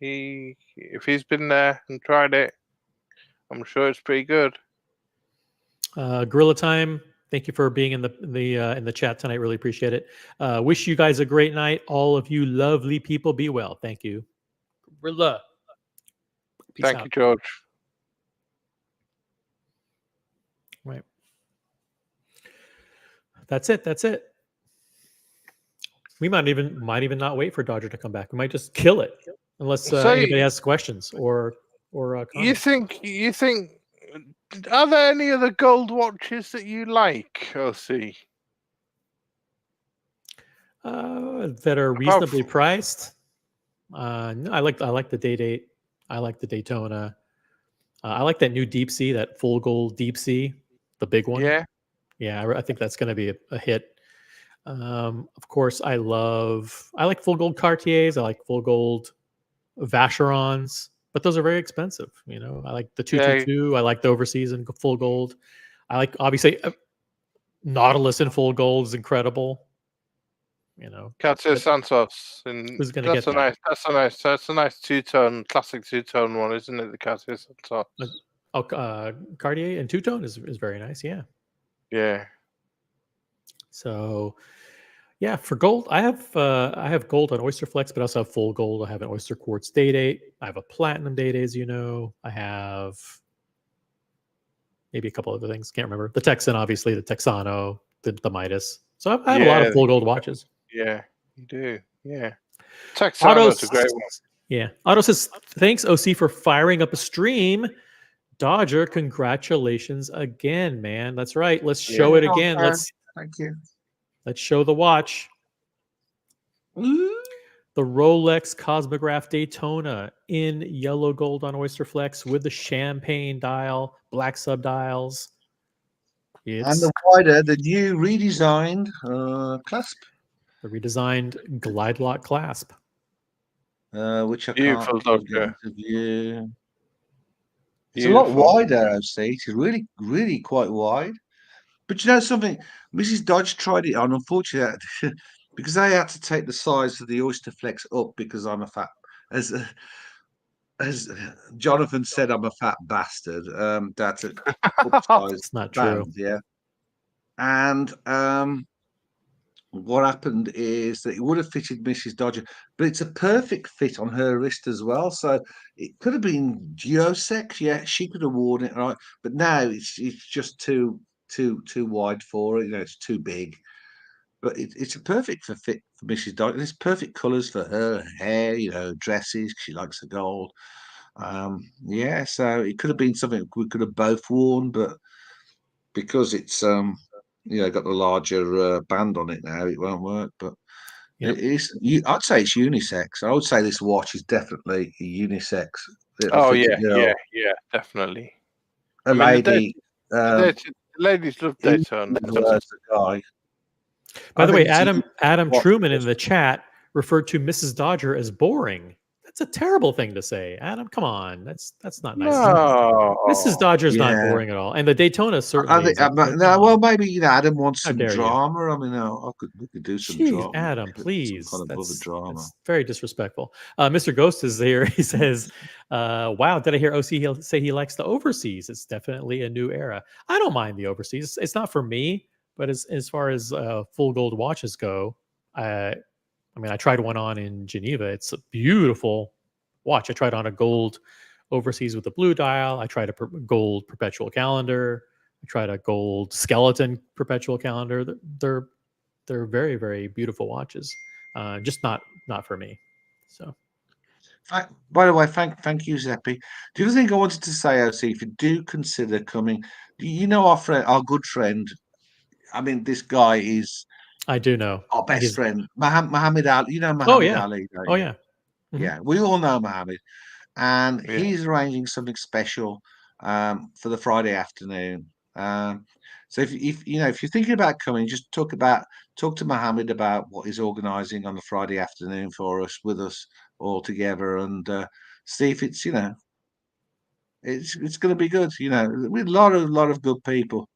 if he's been there and tried it, I'm sure it's pretty good. Gorilla Time. Thank you for being in the chat tonight. Really appreciate it. Wish you guys a great night. All of you lovely people, be well. Thank you. Gorilla. Peace Thank out. you, George. Right. That's it. That's it. We might even not wait for Dodger to come back. We might just kill it, unless anybody has questions or you comments. think are there any other gold watches that you like, OC? That are reasonably priced. No, I like the Day-Date. I like the Daytona. I like that new Deep Sea, that full gold Deep Sea, the big one. Yeah, I think that's going to be a hit. Of course, I like full gold Cartiers. I like full gold Vacherons, but those are very expensive. You know, I like the 222. I like the overseas and full gold. I like, obviously, Nautilus in full gold is incredible. You know, Cartier Santos, and who's going to get that? That's a nice two-tone, classic two-tone one, isn't it? The Cartier Santos. Cartier and two-tone is very nice. Yeah. Yeah. So, yeah, for gold, I have gold on Oyster Flex, but I also have full gold. I have an Oyster Quartz Day-Date. I have a platinum Day-Date, as you know. I have maybe a couple other things. Can't remember. The Texan, obviously, the Texano, the Midas. So I have a lot of full gold watches. Yeah, you do. Yeah. Texano's a great one. Yeah. Otto says, thanks, OC, for firing up a stream. Dodger, congratulations again, man. That's right. Let's show it again. Thank you. Let's show the watch. The Rolex Cosmograph Daytona in yellow gold on Oyster Flex with the champagne dial, black subdials. And the new redesigned clasp. The redesigned glide lock clasp. Which I Beautiful can't get Dodger. into view. It's a lot wider, I see. It's really, really quite wide. But you know something? Mrs. Dodge tried it on. Unfortunately, because I had to take the size of the Oyster Flex up because I'm a fat, as Jonathan said, I'm a fat bastard. That's a upsize It's not band, true. yeah. And what happened is that it would have fitted Mrs. Dodger, but it's a perfect fit on her wrist as well. So it could have been duosex. Yeah, she could have worn it, right? But now it's just too wide for her. You know, it's too big. But it's a perfect fit for Mrs. Dodger. It's perfect colours for her hair. You know, dresses. She likes the gold. Yeah, so it could have been something we could have both worn, but because it's got the larger band on it now, it won't work. But Yep. I'd say it's unisex. I would say this watch is definitely a unisex. Yeah, definitely. A lady. Ladies love Daytona. A guy. By the way, Adam Truman in the chat referred to Mrs. Dodger as boring. That's a terrible thing to say, Adam. Come on, that's not nice. No. Mrs. Dodger's not boring at all, and the Daytona certainly. Well, maybe Adam wants How some dare you. drama. I mean, we could do some drama. Adam, please. Some kind of other drama. That's very disrespectful. Mr. Ghost is there. He says, "Wow, did I hear OC say he likes the overseas? It's definitely a new era. I don't mind the overseas. It's not for me, but as far as full gold watches go, I mean, I tried one on in Geneva. It's a beautiful watch. I tried on a gold overseas with a blue dial. I tried a gold perpetual calendar. I tried a gold skeleton perpetual calendar. They're very, very beautiful watches. Just not for me. So, by the way, thank you, Zeppi. The other thing I wanted to say, OC, if you do consider coming, you know our good friend. I mean, this guy is. I do know our best friend, Muhammad Ali. You know Muhammad Ali, don't you? Oh yeah. Mm-hmm. Yeah, we all know Muhammad, and he's arranging something special for the Friday afternoon. So if you're thinking about coming, just talk to Muhammad about what he's organising on the Friday afternoon for us, with us all together, and see if it's It's going to be good. With a lot of good people.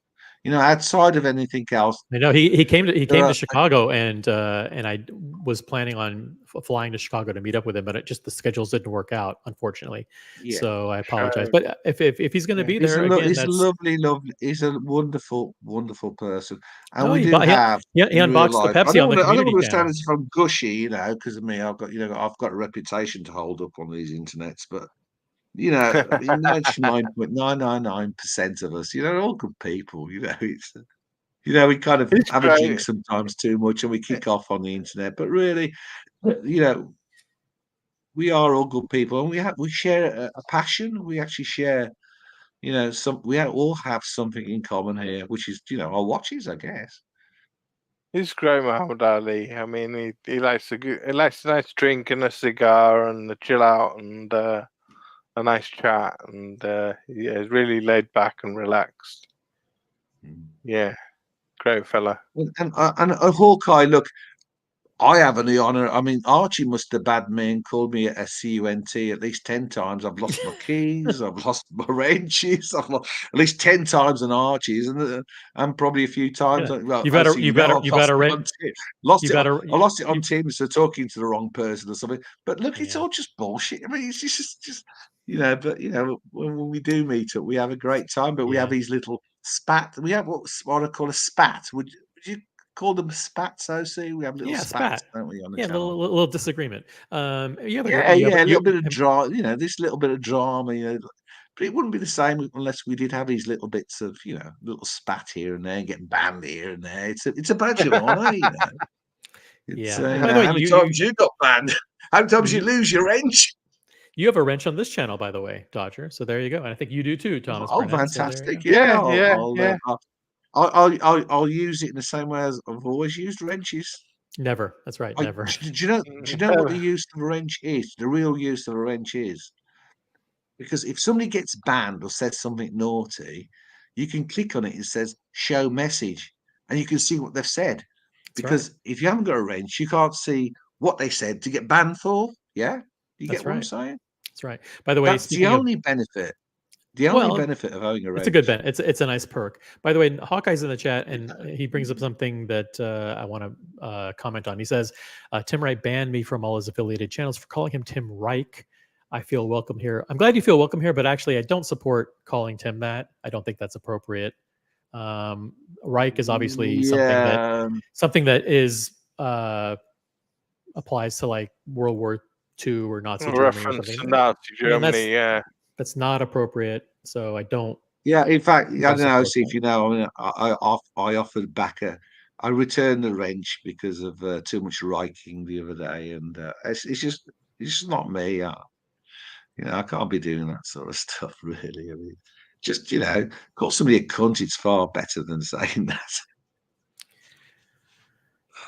Outside of anything else. I know he came There to are, Chicago, and I was planning on flying to Chicago to meet up with him, but the schedules didn't work out, unfortunately. yeah. So I apologize. Shame. But if he's going to Yeah, be there again, he's a that's lovely, lovely. He's a wonderful, wonderful person, and no. we He do bought he, have he in real unboxed the life. Pepsi on the I don't community want to sound channel. as if I'm gushy, because of me. I've got a reputation to hold up on these internets, but 99.999% of us, are all good people. It's we kind of It's have a drink great. sometimes too much, and we kick off on the internet. But really, you know, we are all good people, and we share a passion. We actually share all have something in common here, which is our watches, I guess. He's great, Muhammad Ali. I mean, he likes he likes a nice drink and a cigar and a chill out and a nice chat, and yeah, he's really laid back and relaxed. Mm. Yeah, great fella. And a Hawkeye, look, I have the honour. I mean, Archie must have bad me and called me a CUNT at least 10 times. I've lost my keys, I've lost my wrenches, I've lost at least 10 times on Archie's, and probably a few times. Yeah, Well, obviously, I've lost it on you better I lost it on Teams, so talking to the wrong person or something. But look, it's yeah. all just bullshit. I mean, it's just but when we do meet up, we have a great time. But we have Yeah. these little spat. We have what I call a spat. Would you call them spats, OC? We have little Yeah, spats, spat. don't we, on the Yeah, channel? little disagreement. You have Yeah, you have yeah, a you little bit of drama, this little bit of drama, but it wouldn't be the same unless we did have these little bits of, little spat here and there, getting banned here and there. It's a badge of honor. It's yeah. By the way, how many times you got banned? How many times you you lose your wrench? you have a wrench on this channel, by the way, Dodger. So there you go. And I think you do too, Thomas Oh, Burnett. So there you fantastic! go. Yeah, Yeah, yeah, yeah. I'll use it in the same way as I've always used wrenches. Never. That's right. Never. Do you know? Do you know what the use of a wrench is? The real use of a wrench is because if somebody gets banned or says something naughty, you can click on it. It says "show message," and you can see what they've said. That's right. Because if you haven't got a wrench, you can't see what they said to get banned for. Yeah, you That's get what I'm right. saying? That's right. By the way, That's the speaking of only benefit. The only well, benefit of having a it's a good wrench. bet. It's a nice perk. By the way, Hawkeye's in the chat, and he brings up something that I want to comment on. He says, "Tim Wright banned me from all his affiliated channels for calling him Tim Reich. I feel welcome here. I'm glad you feel welcome here, but actually, I don't support calling Tim that. I don't think that's appropriate. Reich is obviously Yeah, something that is applies to like World War II or Nazi A Germany or reference to something. Nazi And Germany. Yeah. that's not appropriate. So I don't yeah. In fact, I don't know. support See if that. you know. I mean, I offered back I returned the wrench because of too much riking the other day, and it's just not me. I can't be doing that sort of stuff. Really, I mean, just call somebody a cunt. It's far better than saying that.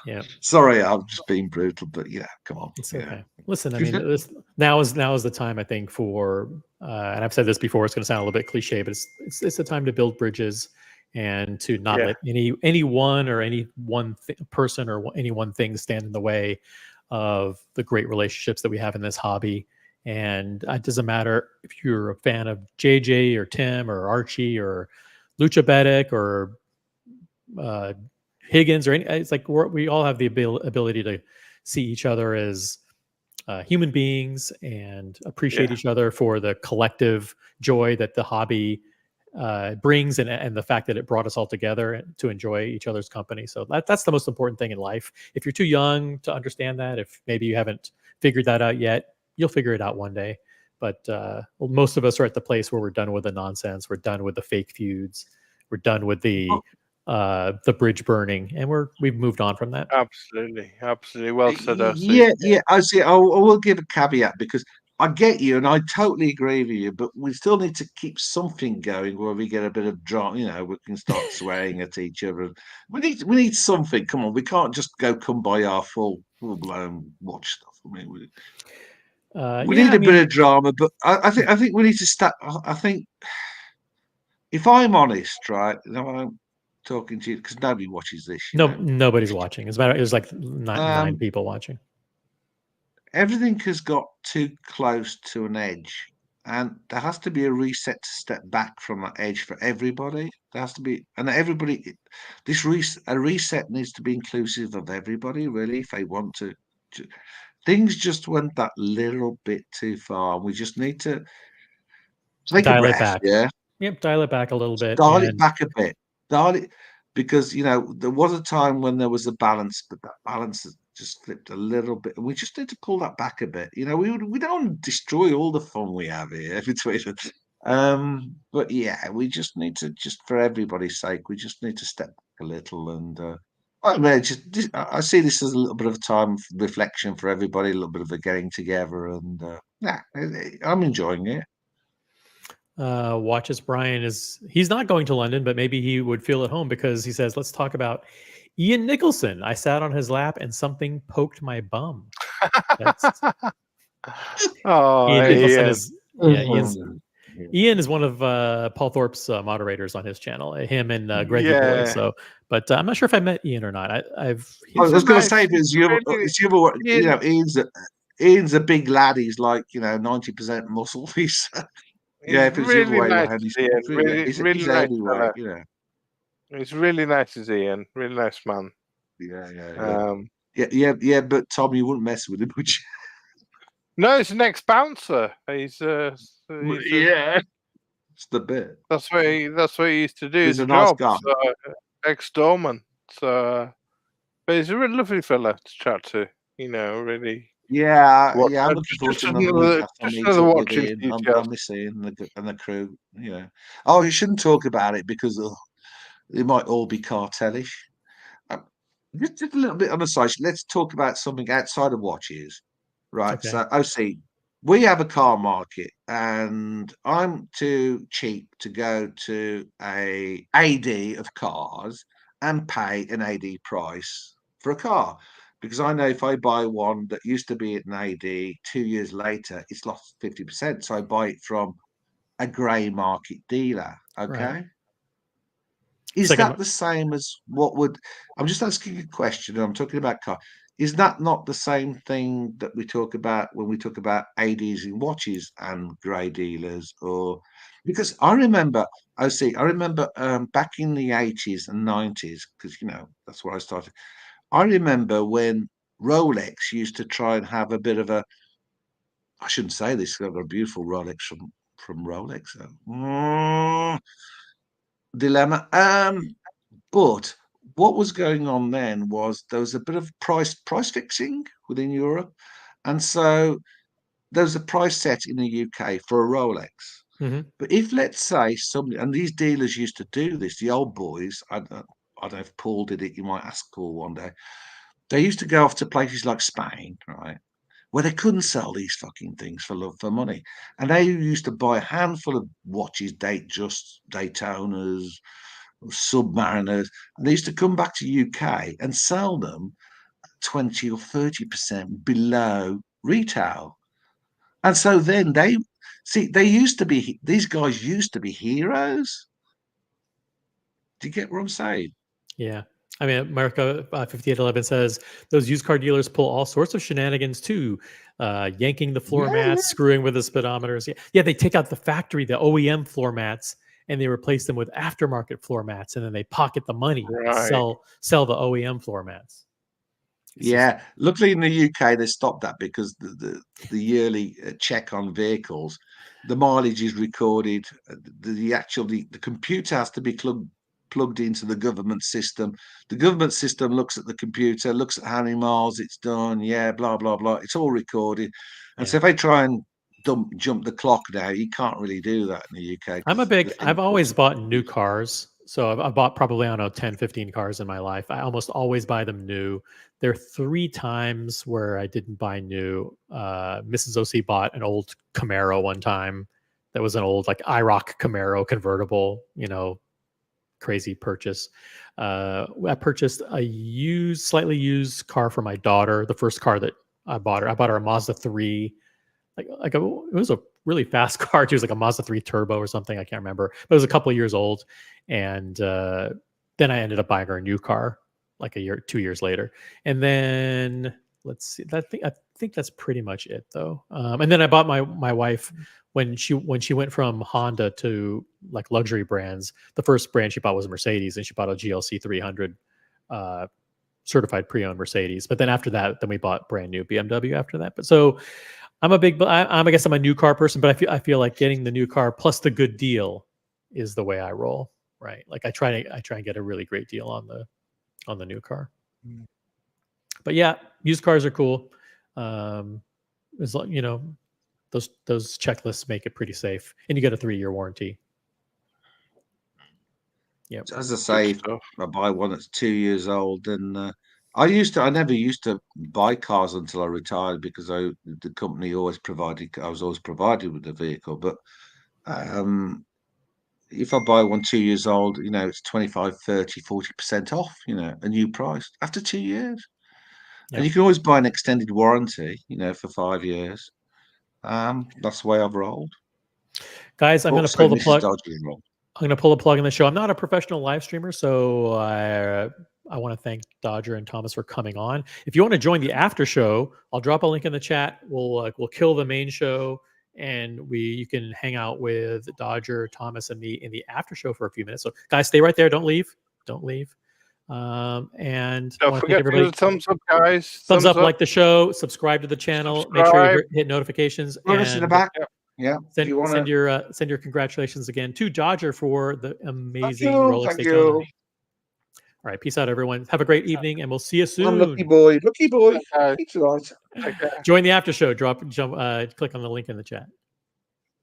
Yeah. Sorry, I'm just being brutal, but come on. It's okay. Listen, I mean, now is the time I think for, and I've said this before. It's going to sound a little bit cliche, but it's the time to build bridges and to not Yeah. let anyone or any one person or any one thing stand in the way of the great relationships that we have in this hobby. And it doesn't matter if you're a fan of JJ or Tim or Archie or Lucha Bedek or Higgins or any. It's like we all have the ability to see each other as human beings and appreciate Yeah. each other for the collective joy that the hobby brings and the fact that it brought us all together to enjoy each other's company. So that's the most important thing in life. If you're too young to understand that, if maybe you haven't figured that out yet, you'll figure it out one day. But most of us are at the place where we're done with the nonsense. We're done with the fake feuds. We're done with the bridge burning, and we've moved on from that. Absolutely. Absolutely. Well said, OC. Yeah. I see. I will give a caveat because I get you, and I totally agree with you. But we still need to keep something going where we get a bit of drama. We can start swearing at each other. We need something. Come on, we can't just come by our full blown watch stuff. I mean, we need a bit of drama, but I think we need to start. I think if I'm honest, right, I'm talking to you because nobody watches this. Nobody's watching. As a matter, there's like nine people watching. Everything has got too close to an edge, and there has to be a reset to step back from that edge for everybody. There has to be, and everybody, a reset needs to be inclusive of everybody, really, if they want to. Things just went that little bit too far. We just need to take a Dial it breath, back. yeah, Yep, dial it back a little bit. dial it And back a bit, dial it, because there was a time when there was a balance, but that balance has just flipped a little bit, and we just need to pull that back a bit. We don't want to destroy all the fun we have here between us. But yeah, we just need to, just for everybody's sake, we just need to step back a little. And I mean, I see this as a little bit of a time of reflection for everybody, a little bit of a getting together, and yeah, I'm enjoying it. Watches Brian he's not going to London, but maybe he would feel at home because he says, let's talk about Ian Nicholson. I sat on his lap and something poked my bum. That's Oh, Ian Nicholson Ian. is yeah, Mhm. Ian is one of Paul Thorpe's moderators on his channel. Him and Greggy Boy. Yeah. So, but I'm not sure if I met Ian or not. I've I He's a was going to nice, say, if he's really, it's the other one, Ian, Ian's a big lad. He's like 90% muscle. Yeah, he's if it's the other really way nice, around, Ian. yeah, Really, really he's nice heavyweight. fella. He's really nice as Ian. Really nice man. Yeah, yeah, yeah. Um, Yeah. But Tom, you wouldn't mess with him, would you? no, it's the next bouncer. He's Yeah, it's the bit. that's what he used to do He's his a nice job. guy. So ex-doorman. So, but he's a really lovely fella to chat to. Really. Yeah. I'm looking forward Just to another meet after just meet another up with watch Ian. enthusiast. I'll miss Ian and the crew. Oh, you shouldn't talk about it because it might all be cartellish. Um, just a little bit on the side. Let's talk about something outside of watches, right? okay. So, OC, we have a car market, and I'm too cheap to go to a AD of cars and pay an AD price for a car, because I know if I buy one that used to be at an AD 2 years later, it's lost 50%. So I buy it from a grey market dealer. Right. Okay. Is Second. that the same as what would I'm just asking a question, and I'm talking about car. Is that not the same thing that we talk about when we talk about ADs in watches and grey dealers? Or because I remember back in the 80s and 90s, because that's where I started. I remember when Rolex used to try and have a bit of a, I shouldn't say this, 'cause I've got a beautiful Rolex from Rolex. Dilemma. But what was going on then was there was a bit of price fixing within Europe, and so there was a price set in the UK for a Rolex. Mhm. But if, let's say, somebody, and these dealers used to do this, the old boys, I don't know if Paul did it. You might ask Paul one day. They used to go off to places like Spain, right, where they couldn't sell these fucking things for money, and they used to buy a handful of watches, Daytonas, Submariners, and they used to come back to UK and sell them 20 or 30% below retail. And so then these guys used to be heroes. Do you get what I'm saying? Yeah. I mean, America 5811 says those used car dealers pull all sorts of shenanigans too, yanking the floor Yeah, mats, screwing with the speedometers. Yeah, they take out the factory, the OEM floor mats, and they replace them with aftermarket floor mats, and then they pocket the money and Right. sell the OEM floor mats. It's just yeah. Luckily in the UK they stopped that because the yearly check on vehicles, the mileage is recorded. The computer has to be plugged into the government system. The government system looks at the computer, looks at how many miles it's done. Yeah, blah blah blah. It's all recorded, and so yeah. if they try and jump the clock now, you can't really do that in the UK because the I've thing always puts bought new cars. So I've bought probably, I don't know, 10, 15 cars in my life. I almost always buy them new. There are 3 times where I didn't buy new. Mrs. OC bought an old Camaro one time. That was an old like IROC Camaro convertible, crazy purchase. I purchased a slightly used car for my daughter. The first car that I bought her a Mazda 3, it was a really fast car. It was like a Mazda 3 Turbo or something. I can't remember, but it was a couple of years old. And then I ended up buying her a new car like 2 years later. And then let's see, think that's pretty much it, though. And then I bought my wife when she went from Honda to like luxury brands. The first brand she bought was a Mercedes, and she bought a GLC 300 certified pre-owned Mercedes. But then after that, then we bought brand new BMW after that. But so I'm a big, I guess I'm a new car person, but I feel like getting the new car plus the good deal is the way I roll, right? Like I try and get a really great deal on the new car. But yeah, used cars are cool. As you know, those checklists make it pretty safe, and you get a 3-year warranty. Yeah. As I say, if I buy one that's 2 years old, then I never used to buy cars until I retired because the company always provided. I was always provided with the vehicle, but if I buy one 2 years old, it's 25, 30, 40% off, a new price after 2 years. And you can always buy an extended warranty, for 5 years. That's the way I've rolled. Guys, I'm going to Also, pull the Mrs. plug. Dodge's rolled. I'm going to pull a plug in the show. I'm not a professional live streamer, so I want to thank Dodger and Thomas for coming on. If you want to join the after show, I'll drop a link in the chat. We'll kill the main show, and you can hang out with Dodger, Thomas, and me in the after show for a few minutes. So, guys, stay right there. Don't leave. Don't leave. And don't forget to give us a thumbs up, guys. Thumbs up, like the show, subscribe to the channel, make sure you hit notifications. Run us in the back. Yeah. Send your congratulations again to Dodger for the amazing Rolex Daytona. All right, peace out, everyone. Have a great evening, and we'll see you soon. I'm lucky boy. Lucky boy. Okay. Thanks a lot. Join the after show. Click on the link in the chat.